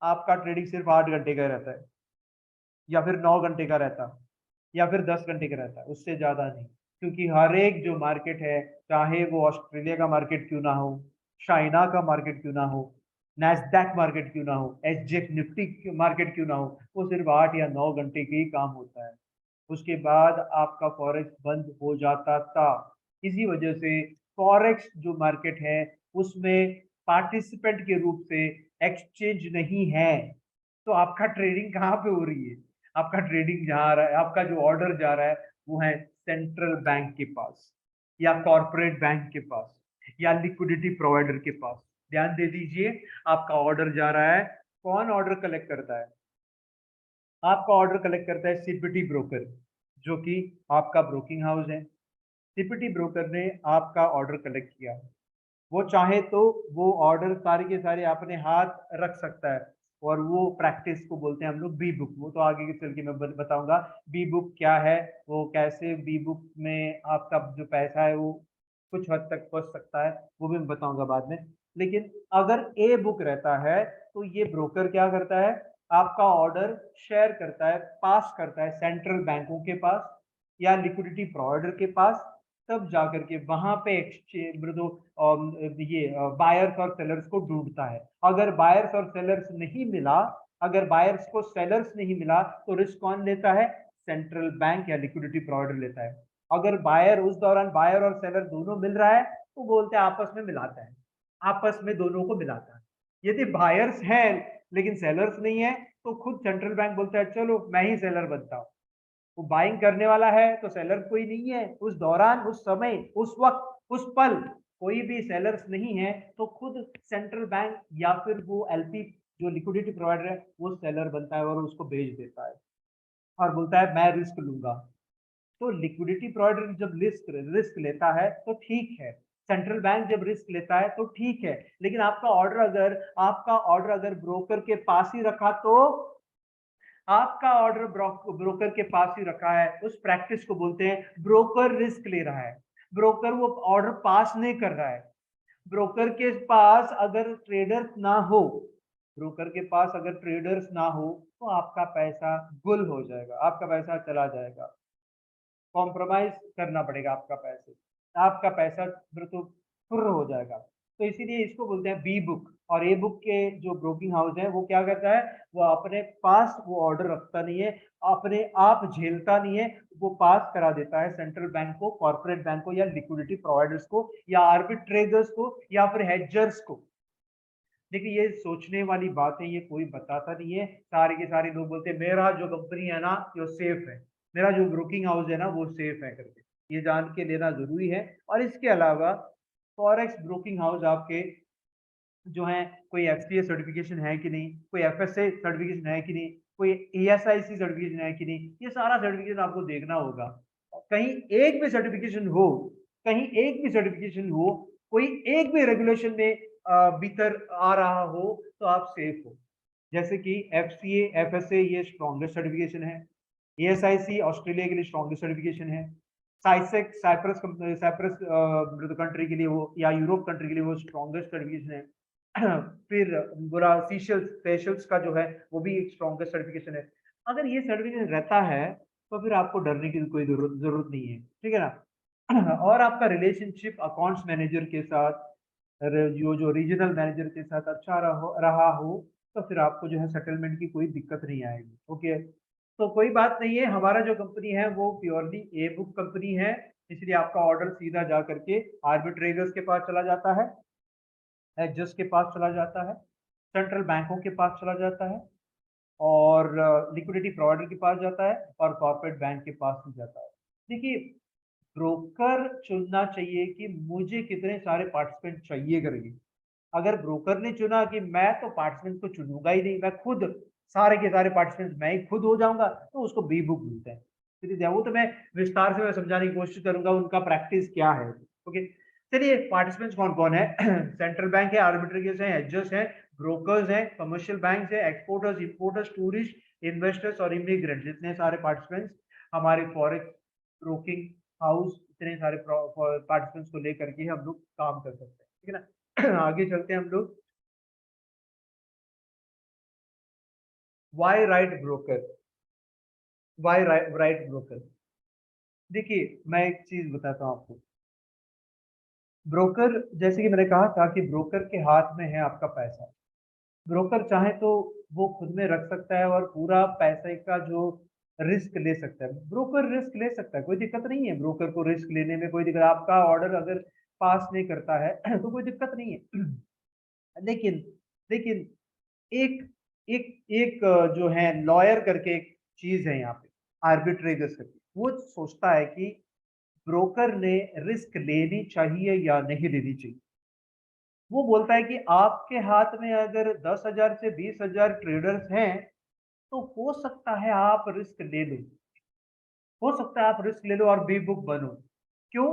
Speaker 1: आपका ट्रेडिंग सिर्फ 8 घंटे का रहता है, या फिर 9 घंटे का रहता, या फिर 10 घंटे का रहता है, उससे ज्यादा नहीं। क्योंकि हर एक जो मार्केट है, चाहे वो ऑस्ट्रेलिया का मार्केट क्यों ना हो, चाइना का मार्केट क्यों ना हो, नैस्डैक मार्केट क्यों ना हो, एसजेएक्स निफ्टी मार्केट क्यों ना हो, वो सिर्फ 8 या 9 घंटे के ही काम होता है। उसके बाद आपका फॉरेक्स बंद हो जाता था। इसी वजह से फॉरेक्स जो मार्केट है, उसमें पार्टिसिपेंट के रूप से एक्सचेंज नहीं है। तो आपका ट्रेडिंग कहाँ पे हो रही है? आपका ट्रेडिंग जहाँ आ रहा है, आपका जो ऑर्डर जा रहा है, वो है सेंट्रल बैंक के पास, या कॉर्पोरेट बैंक के पास, या लिक्विडिटी प्रोवाइडर के पास। ध्यान दे दीजिए, आपका ऑर्डर जा रहा है, कौन ऑर्डर कलेक्ट करता है? आपका ऑर्डर कलेक्ट करता है सीपीटी ब्रोकर, जो कि आपका ब्रोकिंग हाउस है। सीपीटी ब्रोकर ने आपका ऑर्डर कलेक्ट किया, वो चाहे तो वो ऑर्डर सारे के सारे अपने हाथ रख सकता है, और वो प्रैक्टिस को बोलते हैं हम लोग बी बुक। वो तो आगे के चल के मैं बताऊंगा बी बुक क्या है, वो कैसे बी बुक में आपका जो पैसा है वो कुछ हद तक फंस सकता है, वो भी मैं बताऊंगा बाद में। लेकिन अगर ए बुक रहता है, तो ये ब्रोकर क्या करता है, आपका ऑर्डर शेयर करता है, पास करता है सेंट्रल बैंकों के पास या लिक्विडिटी प्रोवाइडर के पास। तब जाकर के वहां पे एक्सचेंज ये बायर्स और सेलर्स को ढूंढता है। अगर बायर्स और सेलर्स नहीं मिला, अगर बायर्स को सेलर्स नहीं मिला, तो रिस्क कौन लेता है? सेंट्रल बैंक या लिक्विडिटी प्रोवाइडर लेता है। अगर बायर, उस दौरान बायर और सेलर दोनों मिल रहा है, तो बोलते हैं आपस में मिलाता है, आपस में दोनों को मिलाता है। यदि बायर्स हैं लेकिन सेलर्स नहीं है, तो खुद सेंट्रल बैंक बोलता है चलो मैं ही सेलर बनता हूँ। वो बाइंग करने वाला है तो सेलर कोई नहीं है उस दौरान, उस समय, उस वक्त, उस पल कोई भी सेलर्स नहीं है, तो खुद सेंट्रल बैंक या फिर वो एलपी जो लिक्विडिटी प्रोवाइडर है वो सेलर बनता है और उसको बेच देता है और बोलता है मैं रिस्क लूंगा। तो लिक्विडिटी प्रोवाइडर जब रिस्क लेता है तो ठीक है, सेंट्रल बैंक जब रिस्क लेता है तो ठीक है, लेकिन आपका ऑर्डर अगर ब्रोकर के पास ही रखा, तो आपका ऑर्डर ब्रोकर के पास ही रखा है, उस प्रैक्टिस को बोलते हैं ब्रोकर रिस्क ले रहा है। ब्रोकर वो ऑर्डर पास नहीं कर रहा है। ब्रोकर के पास अगर ट्रेडर्स ना हो, ब्रोकर के पास अगर ट्रेडर्स ना हो, तो आपका पैसा गुल हो जाएगा, आपका पैसा चला जाएगा, कॉम्प्रोमाइज करना पड़ेगा आपका पैसा बिल्कुल फुर्र हो जाएगा। तो इसीलिए इसको बोलते हैं बी बुक। और ए बुक के जो ब्रोकिंग हाउस है वो क्या करता है, वो अपने पास वो ऑर्डर रखता नहीं है, अपने आप झेलता नहीं है, वो पास करा देता है सेंट्रल बैंक को, कॉर्पोरेट बैंक को, या लिक्विडिटी प्रोवाइडर्स को, या आर्बिट्रेजर्स को, या फिर हेजर्स को। देखिए ये सोचने वाली बात है, ये कोई बताता नहीं है। सारे के सारे लोग बोलते हैं मेरा जो कंपनी है ना वो सेफ है, मेरा जो ब्रोकिंग हाउस है ना वो सेफ है करके। ये जान के लेना जरूरी है। और इसके अलावा फॉरेक्स ब्रोकिंग हाउस आपके जो है, कोई एफसीए सर्टिफिकेशन है कि नहीं, कोई एफएसए सर्टिफिकेशन है कि नहीं, कोई एएसआईसी सर्टिफिकेशन है कि नहीं, ये सारा सर्टिफिकेशन आपको देखना होगा। कहीं एक भी सर्टिफिकेशन हो, कहीं एक भी सर्टिफिकेशन हो, कोई एक भी रेगुलेशन में भीतर आ रहा हो, तो आप सेफ हो। जैसे कि एफसीए, एफएसए ये स्ट्रॉन्गेस्ट सर्टिफिकेशन है, एएसआईसी ऑस्ट्रेलिया के लिए स्ट्रॉन्गेस्ट सर्टिफिकेशन है, साइसेक साइप्रस साइप्रस कंट्री के लिए वो, या यूरोप कंट्री के लिए वो स्ट्रॉन्गेस्ट सर्टिफिकेशन है। फिर बोला सेशल्स का जो है वो भी एक स्ट्रॉन्गेस्ट सर्टिफिकेशन है। अगर ये सर्टिफिकेशन रहता है तो फिर आपको डरने की कोई जरूरत नहीं है, ठीक है ना। और आपका रिलेशनशिप अकाउंट्स मैनेजर के साथ, जो रीजनल मैनेजर के साथ अच्छा रहा हो, तो फिर आपको जो है सेटलमेंट की कोई दिक्कत नहीं आएगी। ओके, तो कोई बात नहीं है, हमारा जो कंपनी है वो प्योरली ए बुक कंपनी है, इसलिए आपका ऑर्डर सीधा जा करके आर्बिट्रेजर्स के पास चला जाता है, एडजस्ट के पास चला जाता है, सेंट्रल बैंकों के पास चला जाता है, और लिक्विडिटी प्रोवाइडर के पास जाता है, और कॉर्पोरेट बैंक के पास ही जाता है। देखिए, ब्रोकर चुनना चाहिए कि मुझे कितने सारे पार्टिसिपेंट चाहिए करके। अगर ब्रोकर ने चुना कि मैं तो पार्टिसिपेंट को चुनूंगा ही नहीं, मैं खुद सारे के सारे पार्टिसिपेंट मैं ही खुद हो जाऊंगा, तो उसको बी बुक मिलता है। फिर वो तो मैं विस्तार से मैं समझाने की कोशिश करूंगा उनका प्रैक्टिस क्या है। ओके, चलिए पार्टिसिपेंट्स कौन कौन है। सेंट्रल बैंक है, आर्बिट्रेजर्स है, एडजस्ट है, ब्रोकर्स है, कमर्शियल बैंक है, एक्सपोर्टर्स, इंपोर्टर्स, टूरिस्ट, इन्वेस्टर्स और इमिग्रेंट, जितने सारे पार्टिसिपेंट्स हमारे फॉरेक्स ब्रोकिंग हाउस, इतने सारे पार्टिसिपेंट्स को लेकर के हम लोग काम कर सकते हैं, ठीक है ना। आगे चलते हैं हम लोग। Why right broker, why right broker. देखिए मैं एक चीज बताता हूँ आपको। ब्रोकर, जैसे कि मैंने कहा था कि ब्रोकर के हाथ में है आपका पैसा। ब्रोकर चाहे तो वो खुद में रख सकता है और पूरा पैसे का जो रिस्क ले सकता है, ब्रोकर रिस्क ले सकता है, कोई दिक्कत नहीं है। ब्रोकर को रिस्क लेने में कोई दिक्कत, आपका ऑर्डर अगर पास नहीं करता है तो कोई दिक्कत नहीं है। लेकिन लेकिन एक एक एक जो है लॉयर करके एक चीज है यहाँ पे, आर्बिट्रेजर्स करके, वो सोचता है कि ब्रोकर ने रिस्क लेनी चाहिए या नहीं लेनी चाहिए। वो बोलता है कि आपके हाथ में अगर 10,000 से 20,000 ट्रेडर्स हैं, तो हो सकता है आप रिस्क ले लो, हो सकता है आप रिस्क ले लो और बी बुक बनो। क्यों?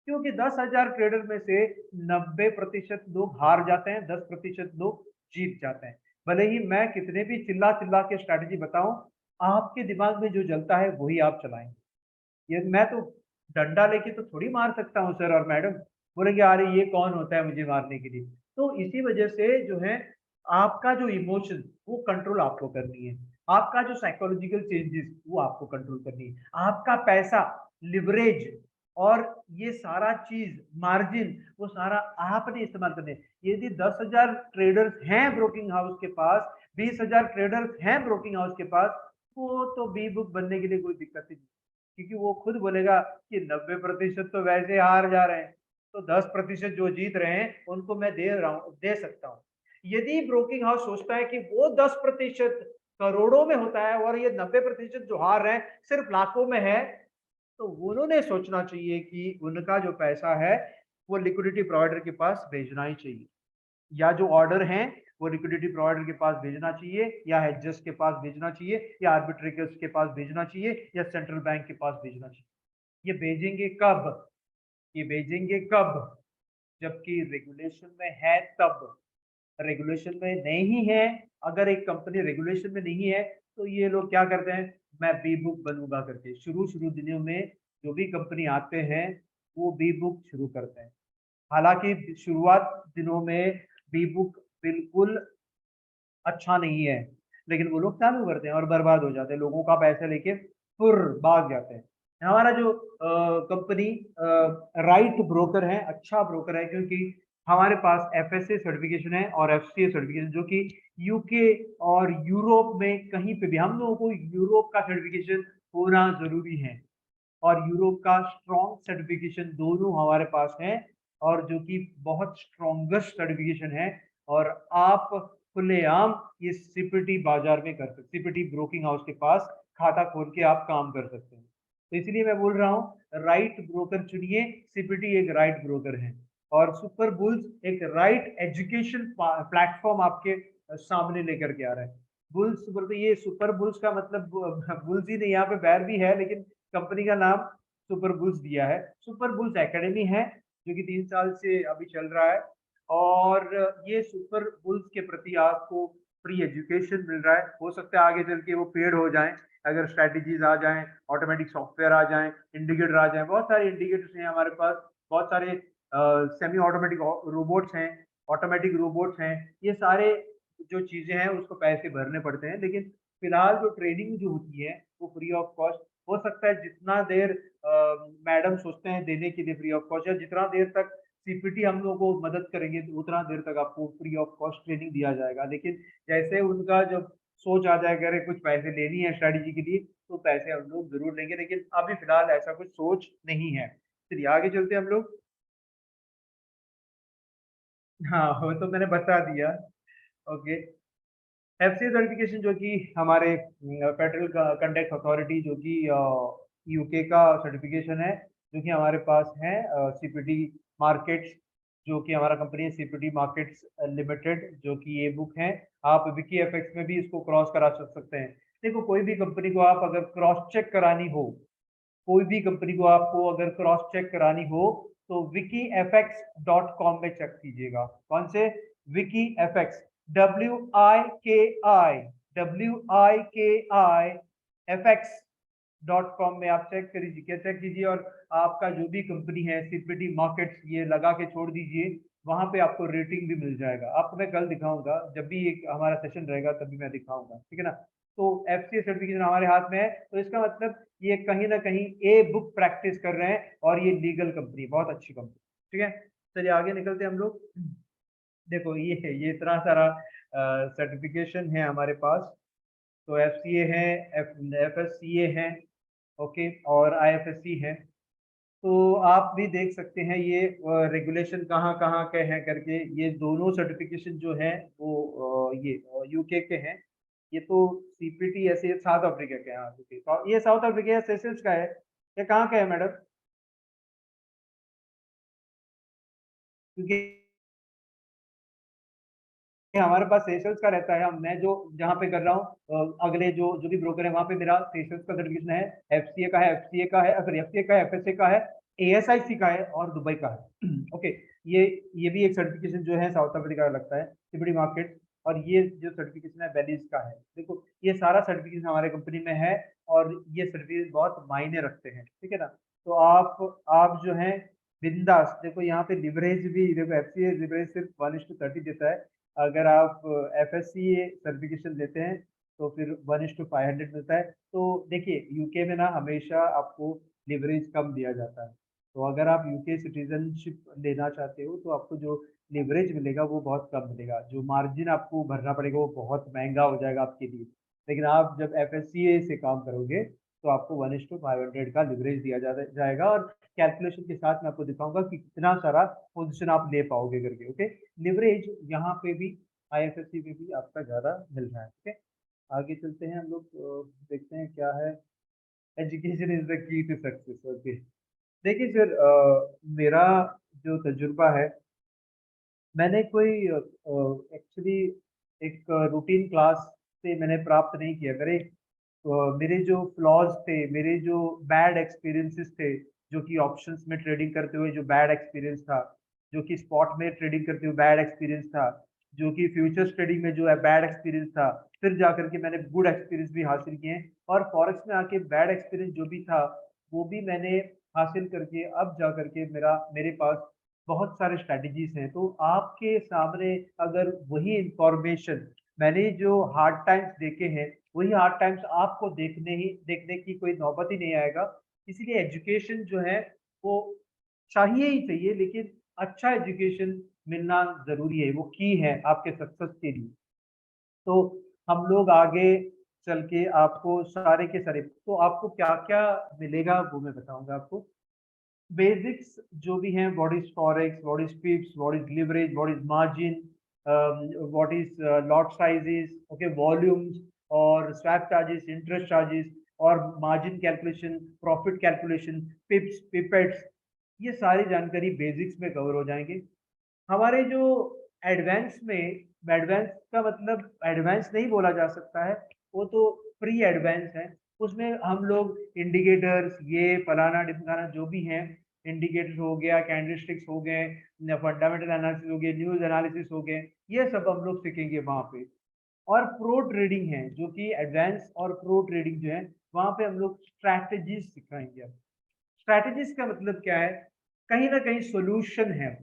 Speaker 1: क्योंकि 10,000 ट्रेडर में से 90% लोग हार जाते हैं, 10% लोग जीत जाते हैं। भले ही मैं कितने भी चिल्ला चिल्ला के स्ट्रैटेजी बताऊं, आपके दिमाग में जो जलता है वही आप चलाएंगे। ये मैं तो डंडा लेके तो थोड़ी मार सकता हूँ सर और मैडम। बोलेंगे अरे ये कौन होता है मुझे मारने के लिए। तो इसी वजह से जो है, आपका जो इमोशन वो कंट्रोल आपको करनी है, आपका जो साइकोलॉजिकल चेंजेस वो आपको कंट्रोल करनी है, आपका पैसा, लिवरेज और ये सारा चीज, मार्जिन, वो सारा आपने इस्तेमाल करने। यदि 10,000 ट्रेडर्स हैं ब्रोकिंग हाउस के पास, 20,000 ट्रेडर्स हैं ब्रोकिंग हाउस के पास, वो तो बी बुक बनने के लिए कोई दिक्कत ही नहीं, क्योंकि वो खुद बोलेगा कि 90% तो वैसे हार जा रहे हैं, तो 10% जो जीत रहे हैं उनको मैं दे रहा हूँ, दे सकता हूँ। यदि ब्रोकिंग हाउस सोचता है कि वो 10% करोड़ों में होता है और ये 90% जो हार रहे हैं सिर्फ लाखों में है, तो उन्होंने सोचना चाहिए कि उनका जो पैसा है वो लिक्विडिटी प्रोवाइडर के पास भेजना ही चाहिए, या जो ऑर्डर हैं वो लिक्विडिटी प्रोवाइडर के पास भेजना चाहिए, या हेडजर्स के पास भेजना चाहिए, या आर्बिट्रेटर्स के पास भेजना चाहिए, या सेंट्रल बैंक के पास भेजना चाहिए। ये भेजेंगे कब? ये भेजेंगे कब? जबकि रेगुलेशन में है तब। रेगुलेशन में नहीं है, अगर एक कंपनी रेगुलेशन में नहीं है तो ये लोग क्या करते हैं, मैं बी बुक बनूंगा करके शुरू दिनों में जो भी कंपनी आते हैं वो बी बुक शुरू करते हैं। हालांकि शुरुआत दिनों में बी बुक बिल्कुल अच्छा नहीं है, लेकिन वो लोग चालू करते हैं और बर्बाद हो जाते हैं, लोगों का पैसा लेके फुर भाग जाते हैं। हमारा जो कंपनी राइट ब्रोकर है, अच्छा ब्रोकर है, क्योंकि हमारे पास एफएसए सर्टिफिकेशन है और एफसीए सर्टिफिकेशन, जो कि यूके और यूरोप में कहीं पे भी हम लोगों को यूरोप का सर्टिफिकेशन होना जरूरी है, और यूरोप का स्ट्रॉन्ग सर्टिफिकेशन दोनों हमारे पास है, और जो कि बहुत स्ट्रॉन्गेस्ट सर्टिफिकेशन है। और आप खुलेआम ये सीपीटी बाजार में कर सकते, सीपीटी ब्रोकिंग हाउस के पास खाता खोल के आप काम कर सकते हैं। तो इसलिए मैं बोल रहा हूँ राइट ब्रोकर चुनिए, सीपीटी एक राइट ब्रोकर है, और सुपर बुल्स एक राइट एजुकेशन प्लेटफॉर्म आपके सामने लेकर के आ रहा है। बुल्स बोलते, ये सुपर बुल्स का मतलब बुल्स ही नहीं, यहाँ पे बैर भी है, लेकिन कंपनी का नाम सुपर बुल्स दिया है। सुपर बुल्स एकेडमी है जो कि 3 साल से अभी चल रहा है, और ये सुपर बुल्स के प्रति आपको फ्री एजुकेशन मिल रहा है। हो सकता है आगे चल के वो पेड हो जाए, अगर स्ट्रेटेजीज आ जाएं, ऑटोमेटिक सॉफ्टवेयर आ जाएं, इंडिकेटर आ जाएं। बहुत सारे इंडिकेटर्स हैं हमारे पास, बहुत सारे सेमी ऑटोमेटिक रोबोट्स हैं, ऑटोमेटिक रोबोट्स हैं। ये सारे जो चीजें हैं उसको पैसे भरने पड़ते हैं, लेकिन फिलहाल जो ट्रेनिंग जो होती है वो फ्री ऑफ कॉस्ट। हो सकता है जितना देर मैडम सोचते हैं देने के लिए फ्री ऑफ कॉस्ट, या जितना देर तक सीपीटी हम लोग को मदद करेंगे तो उतना देर तक आपको फ्री ऑफ कॉस्ट ट्रेनिंग दिया जाएगा। लेकिन जैसे उनका जब सोच आ जाएगा अरे कुछ पैसे लेनी है स्ट्रेटेजी के लिए, तो पैसे हम लोग जरूर लेंगे, लेकिन अभी फिलहाल ऐसा कुछ सोच नहीं है। चलिए आगे चलते हैं हम लोग। हाँ, वो तो मैंने बता दिया। ओके, एफसीए सर्टिफिकेशन जो कि हमारे फेडरल कंडक्ट अथॉरिटी, जो कि यूके का सर्टिफिकेशन है, जो कि हमारे पास है सीपीटी मार्केट्स, जो कि हमारा कंपनी है सीपीटी मार्केट्स लिमिटेड, जो कि ये बुक है। आप विकी एफएक्स में भी इसको क्रॉस करा सकते हैं। देखो, कोई भी कंपनी को आप अगर क्रॉस चेक करानी हो, कोई भी कंपनी को आपको अगर क्रॉस चेक करानी हो तो wikifx.com में चेक कीजिएगा। कौन से? विकी एफएक्स, wiki fx.com में आप चेक करिए, क्या चेक कीजिए, और आपका जो भी कंपनी है सीपीटी मार्केट्स ये लगा के छोड़ दीजिए, वहां पे आपको रेटिंग भी मिल जाएगा। आपको मैं कल दिखाऊंगा, जब भी एक हमारा सेशन रहेगा तभी मैं दिखाऊंगा, ठीक है ना। तो एफसीए सर्टिफिकेशन हमारे हाथ में है, तो इसका मतलब ये कहीं ना कहीं ए बुक प्रैक्टिस कर रहे हैं, और ये लीगल कंपनी, बहुत अच्छी कंपनी, ठीक है। चलिए आगे निकलते हैं हम लोग। देखो ये इतना सारा सर्टिफिकेशन है हमारे पास। तो एफसीए है, एफएससीए है, ओके, और आईएफएससी है। तो आप भी देख सकते हैं ये रेगुलेशन कहाँ कहाँ के हैं करके। ये दोनों सर्टिफिकेशन जो है वो ये यूके के हैं। ये तो सीपीटी ऐसे साउथ अफ्रीका के हैं। हाँ, तो ये साउथ अफ्रीका या सेशल्स का है, ये कहाँ का है मैडम? क्योंकि हमारे पास सेशल्स का रहता है, मैं जो जहाँ पे कर रहा हूँ अगले जो जो भी ब्रोकर है वहां पे मेरा सेशल्स का सर्टिफिकेशन है, एफसीए का है, एफसीए का है, सॉरी एफसीए का है, एफएसए का है, एएसआईसी का है, और दुबई का है। ओके, ये भी एक सर्टिफिकेशन जो है साउथ अफ्रीका का लगता है, सिपड़ी मार्केट। और ये जो सर्टिफिकेशन है बेलीज का है। देखो, ये सारा सर्टिफिकेशन हमारे कंपनी में है, और ये सर्टिफिकेट बहुत मायने रखते हैं, ठीक है ना। तो आप जो है बिंदास, देखो यहाँ पे लिवरेज भी, देखो एफसीए लिवरेज सिर्फ 1:30 देता है। अगर आप एफएससी सर्टिफिकेशन लेते हैं तो फिर 1:500 मिलता है। तो देखिए, यूके में ना हमेशा आपको लिवरेज कम दिया जाता है। तो अगर आप यूके सिटीजनशिप लेना चाहते हो तो आपको जो लिवरेज मिलेगा वो बहुत कम मिलेगा, जो मार्जिन आपको भरना पड़ेगा वो बहुत महंगा हो जाएगा आपके लिए। लेकिन आप जब एफएससी से काम करोगे तो आपको 1:500 का लिवरेज दिया जाएगा, और कैलकुलेशन के साथ मैं आपको दिखाऊंगा कि कितना सारा पोजीशन आप ले पाओगे करके। ओके, लिवरेज यहाँ पे भी IFSC में भी आपका ज़्यादा मिल रहा है। ठीक है, आगे चलते हैं हम लोग, देखते हैं क्या है। Education is the key to success. Okay, देखिए सर, मेरा जो तजुर्बा है, मैंने कोई एक्चुअली एक रूटीन क्लास से मैंने प्राप्त नहीं किया। मेरे जो फ्लॉज थे, मेरे जो बैड एक्सपीरियंसेस थे, जो कि ऑप्शंस में ट्रेडिंग करते हुए जो बैड एक्सपीरियंस था, जो कि स्पॉट में ट्रेडिंग करते हुए बैड एक्सपीरियंस था, जो कि फ्यूचर्स ट्रेडिंग में जो है बैड एक्सपीरियंस था, फिर जाकर के मैंने गुड एक्सपीरियंस भी हासिल किए हैं, और फॉरेक्स में आके बैड एक्सपीरियंस जो भी था वो भी मैंने हासिल करके अब जाकर के मेरे पास बहुत सारे स्ट्रैटेजीज हैं। तो आपके सामने अगर वही इंफॉर्मेशन, मैंने जो हार्ड टाइम्स देखे हैं, वही हार्ड टाइम्स आपको देखने की कोई नौबत ही नहीं आएगा। इसीलिए एजुकेशन जो है वो चाहिए ही चाहिए, लेकिन अच्छा एजुकेशन मिलना ज़रूरी है, वो की है आपके सक्सेस के लिए। तो हम लोग आगे चल के आपको सारे के सारे, तो आपको क्या-क्या मिलेगा वो मैं बताऊँगा आपको। बेसिक्स जो भी हैं, what is forex, what is पिप्स, what is leverage, what is margin, what is lot sizes, okay, volumes और स्वैप चार्जेस, इंटरेस्ट चार्जेस और margin calculation, profit calculation, पिप्स, pipettes, ये सारी जानकारी बेसिक्स में कवर हो जाएंगे। हमारे जो एडवांस में, एडवांस का मतलब एडवांस नहीं बोला जा सकता है, वो तो प्री एडवांस है। उसमें हम लोग इंडिकेटर्स, ये फलाना ढिमकाना जो भी हैं, इंडिकेटर्स हो गया, कैंडलस्टिक्स हो गए, फंडामेंटल एनालिसिस हो गए, न्यूज एनालिसिस हो गए, ये सब हम लोग सीखेंगे वहाँ पे। और प्रो ट्रेडिंग है, जो कि एडवांस और प्रो ट्रेडिंग जो है, वहाँ पे हम लोग स्ट्रैटेजीज सिखाएंगे। स्ट्रैटेजीज का मतलब क्या है? कहीं ना कहीं सॉल्यूशन है।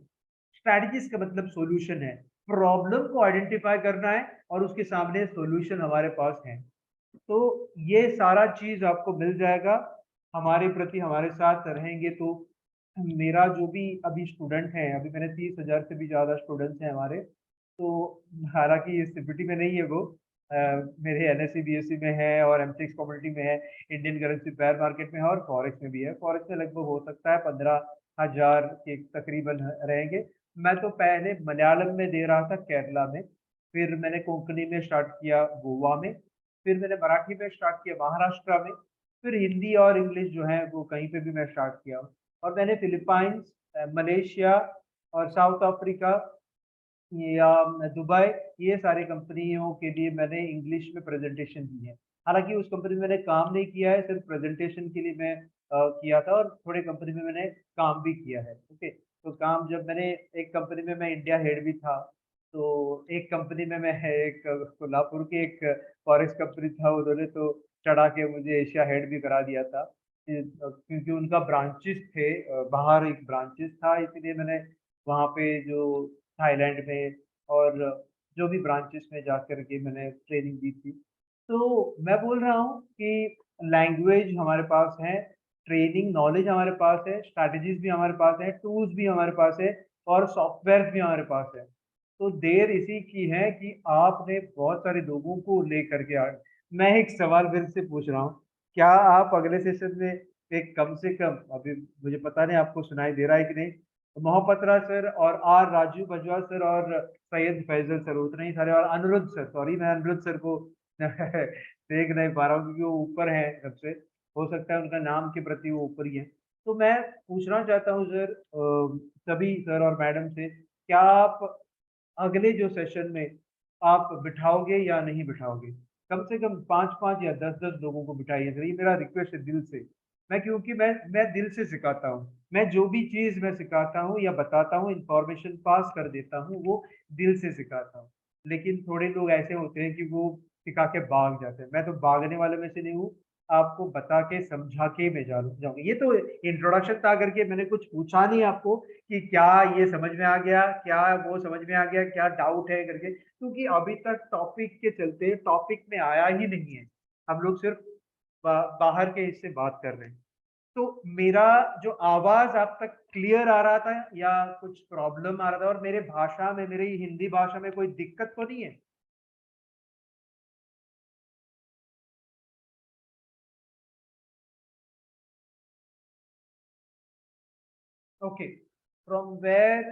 Speaker 1: स्ट्रैटेजीज का मतलब सॉल्यूशन है, प्रॉब्लम को आइडेंटिफाई करना है और उसके सामने सॉल्यूशन हमारे पास है। तो ये सारा चीज आपको मिल जाएगा। हमारे प्रति हमारे साथ रहेंगे तो मेरा जो भी अभी स्टूडेंट है, अभी मैंने 30,000 से भी ज्यादा स्टूडेंट्स हैं हमारे। तो हालांकि सीपीटी में नहीं है वो, मेरे एनएससी बीएससी में है और एमसीएक्स कम्युनिटी में है, इंडियन करेंसी पेयर मार्केट में है और फॉरेक्स में भी है। फॉरेक्स में लगभग हो सकता है 15,000 के तकरीबन रहेंगे। मैं तो पहले मलयालम में दे रहा था, केरला में, फिर मैंने कोंकणी में स्टार्ट किया गोवा में, फिर मैंने मराठी में स्टार्ट किया महाराष्ट्र में, फिर हिंदी और इंग्लिश जो है वो कहीं पे भी मैं स्टार्ट किया। और मैंने फिलीपाइंस, मलेशिया और साउथ अफ्रीका या दुबई, ये सारी कंपनियों के लिए मैंने इंग्लिश में प्रेजेंटेशन दी है। हालांकि उस कंपनी में मैंने काम नहीं किया है, सिर्फ प्रेजेंटेशन के लिए मैं किया था, और थोड़े कंपनी में मैंने काम भी किया है। ओके, तो काम जब मैंने, एक कंपनी में मैं इंडिया हेड भी था, तो एक कंपनी में मैं एक कोल्हापुर की एक फॉरेक्स कंपनी था, उन्होंने तो चढ़ा के मुझे एशिया हेड भी करा दिया था, क्योंकि उनका ब्रांचेस थे, बाहर एक ब्रांचेस था, इसलिए मैंने वहाँ पे जो थाईलैंड में और जो भी ब्रांचेस में जाकर के मैंने ट्रेनिंग दी थी। तो मैं बोल रहा हूँ कि लैंग्वेज हमारे पास है, ट्रेनिंग नॉलेज हमारे पास है, स्ट्रैटेजीज भी हमारे पास है, टूल्स भी हमारे पास है और सॉफ्टवेयर भी हमारे पास है। तो देर इसी की है कि आपने बहुत सारे लोगों को लेकर के आ। मैं एक सवाल फिर से पूछ रहा हूँ, क्या आप अगले सेशन में एक कम से कम, अभी मुझे पता नहीं आपको सुनाई दे रहा है कि नहीं, मोहम्मद सर और आर राजू बजवा सर और सैयद फैजल सर, उतने ही सारे, और अनिरुद्ध सर, सॉरी मैं अनिरुद्ध सर को देख नहीं पा रहा हूँ क्योंकि वो ऊपर है सबसे, हो सकता है उनका नाम के प्रति वो ऊपर ही है। तो मैं पूछना चाहता हूँ सर, सभी सर और मैडम से, क्या आप अगले जो सेशन में आप बिठाओगे या नहीं बिठाओगे? कम से कम 5-5 या 10-10 लोगों को बिठाइए सर, ये मेरा रिक्वेस्ट है दिल से। क्योंकि मैं दिल से सिखाता हूँ। मैं जो भी चीज़ मैं सिखाता हूँ या बताता हूँ, इन्फॉर्मेशन पास कर देता हूँ, वो दिल से सिखाता हूँ। लेकिन थोड़े लोग ऐसे होते हैं कि वो सिखा के भाग जाते हैं। मैं तो भागने वाले में से नहीं हूँ, आपको बता के समझा के मैं जाऊँगा। ये तो इंट्रोडक्शन था करके, मैंने कुछ पूछा नहीं आपको कि क्या ये समझ में आ गया, क्या वो समझ में आ गया, क्या डाउट है करके, क्योंकि अभी तक टॉपिक के चलते टॉपिक में आया ही नहीं है। हम लोग सिर्फ बाहर के इससे बात कर रहे हैं। तो मेरा जो आवाज आप तक क्लियर आ रहा था या कुछ प्रॉब्लम आ रहा था, और मेरे भाषा में, मेरी हिंदी भाषा में कोई दिक्कत तो नहीं है? Okay, from where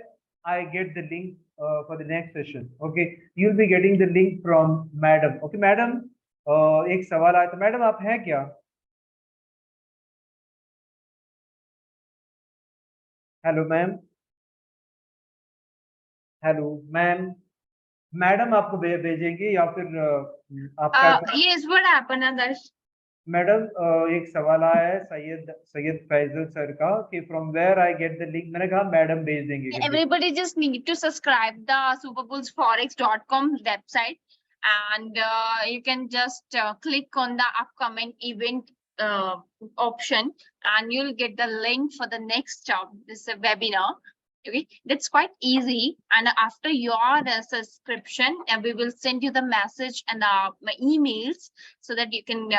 Speaker 1: I get the link for the next session. Okay, you'll be getting the link from madam. Okay, madam, एक सवाल आया था, मैडम आप हैं क्या? Hello ma'am, hello ma'am, madam आपको भेजेंगे या फिर आपका
Speaker 2: Yes, what happened, Adarsh?
Speaker 1: Madam एक सवाल आया है सैयद सैयद फैजल सर का कि from where I get the link, मैंने कहा मैडम भेज देंगे करके।
Speaker 2: Everybody just need to subscribe the superbullsforex.com website, and you can just click on the upcoming event option, and you'll get the link for the next this webinar. Okay, that's quite easy. And after your subscription, we will send you the message and my emails so that you can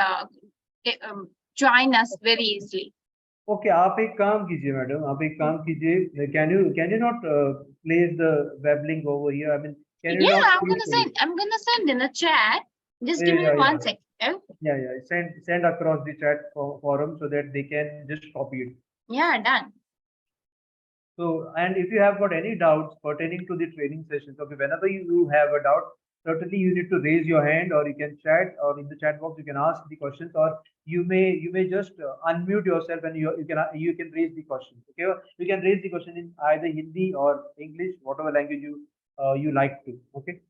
Speaker 2: join us very easily.
Speaker 1: Okay, आप एक काम कीजिए madam, आप एक काम कीजिए, can you not place the web link over here, I mean can you
Speaker 2: Yeah,
Speaker 1: not
Speaker 2: I'm gonna send in the chat. Just give me
Speaker 1: yeah,
Speaker 2: one second.
Speaker 1: yeah, send across the chat forum so that they can just copy it.
Speaker 2: Yeah, done.
Speaker 1: So, and if you have got any doubts pertaining to the training sessions, okay, whenever you have a doubt, certainly you need to raise your hand, or you can chat, or in the chat box you can ask the questions, or you may just unmute yourself and you can raise the questions. Okay, you can raise the question in either Hindi or English, whatever language you like to. Okay.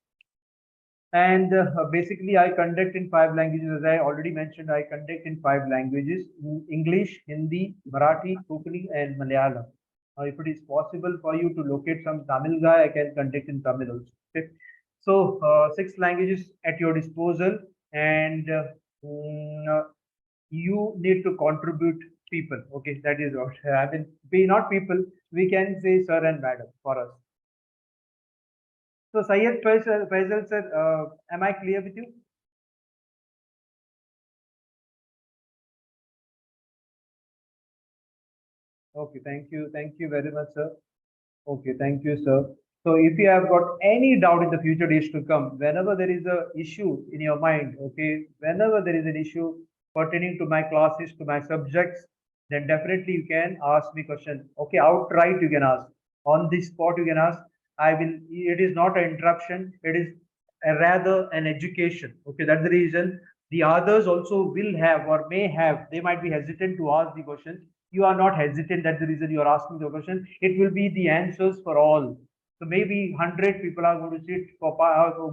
Speaker 1: And basically, I conduct in 5 languages. As I already mentioned, I conduct in 5 languages: English, Hindi, Marathi, Konkani, and Malayalam. If it is possible for you to locate some Tamil guy, I can conduct in Tamil also. Okay? So 6 languages at your disposal, and you need to contribute people. Okay, that is what I mean. We not people. We can say sir and madam for us. So Syed Faisal sir, am I clear with you? Okay, thank you very much, sir. Okay, thank you, sir. So if you have got any doubt in the future days to come, whenever there is a issue in your mind, okay, whenever there is an issue pertaining to my classes, to my subjects, then definitely you can ask me question. Okay, outright you can ask. On the spot you can ask. I will, it is not an interruption, it is rather an education. Okay, that's the reason the others also will have or may have, they might be hesitant to ask the question. You are not hesitant, that's the reason you are asking the question. It will be the answers for all. So maybe 100 people are going to sit for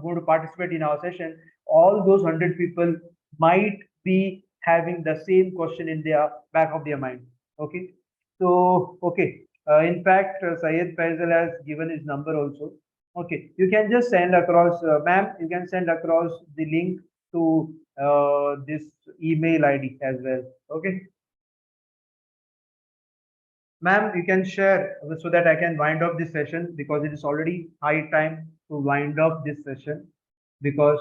Speaker 1: going to participate in our session. All those 100 people might be having the same question in their back of their mind. Okay, so okay, in fact Syed Faisal has given his number also. Okay, you can just send across, ma'am, you can send across the link to this email ID as well. Okay, ma'am, you can share so that I can wind up this session, because it is already high time to wind up this session, because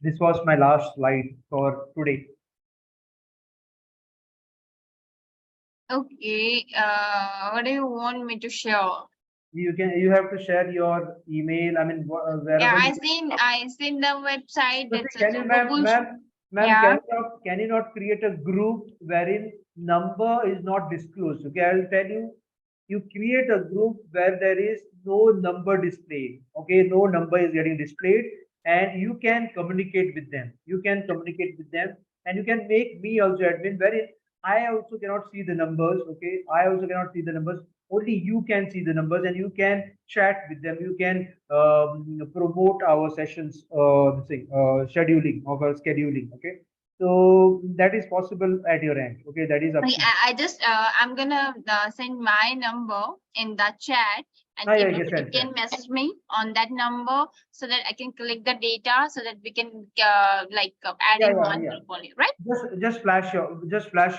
Speaker 1: this was my last slide for today.
Speaker 2: Okay, what do you want me to share?
Speaker 1: You have to share your email. I mean, wherever.
Speaker 2: Yeah, I seen the website. It's
Speaker 1: Can you, ma'am,
Speaker 2: yeah.
Speaker 1: can you not create a group wherein number is not disclosed? Okay, I'll tell you. You create a group where there is no number displayed. Okay, no number is getting displayed, and you can communicate with them. You can communicate with them, and you can make me also admin, wherein I also cannot see the numbers. Okay, I also cannot see the numbers. Only you can see the numbers, and you can chat with them. You can promote our sessions, scheduling of our scheduling. Okay, so that is possible at your end. Okay, that is up to you.
Speaker 2: I just I'm gonna send my number in the chat, and you can message me on that number so that I can collect the data so that we can add in one group only, right?
Speaker 1: Just flash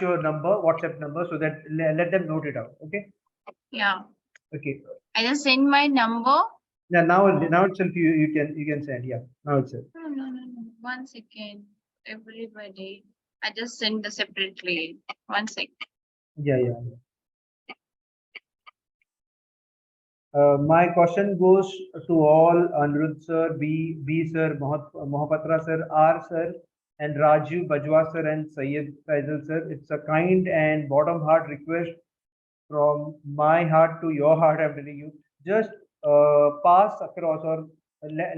Speaker 1: your number, WhatsApp number, so that let them note it out. Okay.
Speaker 2: Yeah.
Speaker 1: Okay.
Speaker 2: I just send my number.
Speaker 1: Yeah. Now itself you can send. Yeah. Now itself.
Speaker 2: No. 1 second. Everybody. I just send the separately. 1 second.
Speaker 1: Yeah. My question goes to all: Anirudh sir, B sir, Mohapatra sir, R sir, and Rajiv Bajwa sir, and Syed Faisal sir. It's a kind and bottom heart request from my heart to your heart. I'm telling you, just pass across or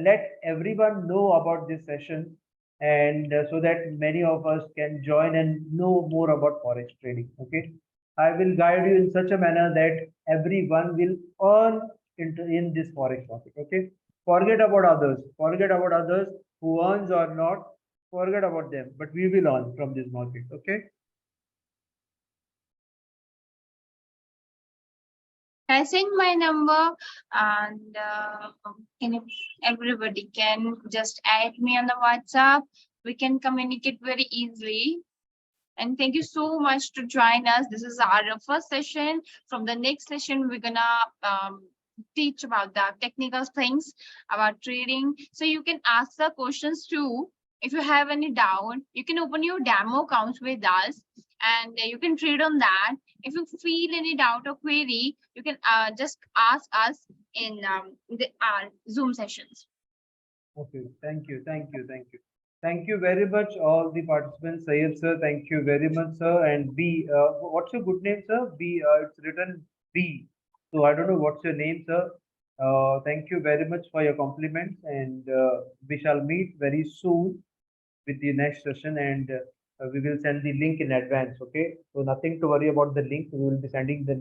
Speaker 1: let everyone know about this session, and so that many of us can join and know more about forex trading. Okay, I will guide you in such a manner that everyone will earn in this forex market. Okay, forget about others. Forget about others who earns or not. Forget about them. But we will earn from this market. Okay.
Speaker 2: I sent my number, and everybody can just add me on the WhatsApp. We can communicate very easily. And thank you so much to join us. This is our first session. From the next session, we're gonna teach about the technical things about trading. So you can ask the questions too. If you have any doubt, you can open your demo accounts with us, and you can trade on that. If you feel any doubt or query, you can just ask us in our Zoom sessions.
Speaker 1: Okay. Thank you. Thank you. Thank you. Thank you very much, all the participants. Sayed sir, thank you very much, sir. And B, what's your good name, sir? B, it's written B. So I don't know what's your name, sir. Thank you very much for your compliments, and we shall meet very soon with the next session, and we will send the link in advance. Okay, so nothing to worry about the link. We will be sending the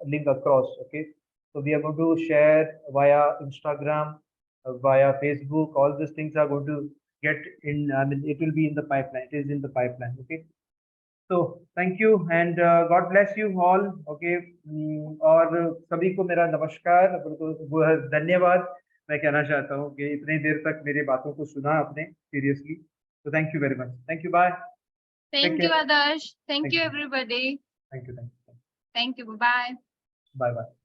Speaker 1: link across. Okay, so we are going to share via Instagram, via Facebook. All these things are going to get in. I mean, it will be in the pipeline. It is in the pipeline. Okay. So thank you, and God bless you all. Okay, और सभी को मेरा नमस्कार, वो धन्यवाद मैं कहना चाहता हूँ कि इतनी देर तक मेरी बातों को सुना आपने seriously. So thank you very much. Thank you. Bye.
Speaker 2: Thank you, Adarsh. Thank
Speaker 1: Thank
Speaker 2: you,
Speaker 1: you.
Speaker 2: everybody.
Speaker 1: Thank you. Thank you.
Speaker 2: Thank you. Bye.
Speaker 1: Bye bye.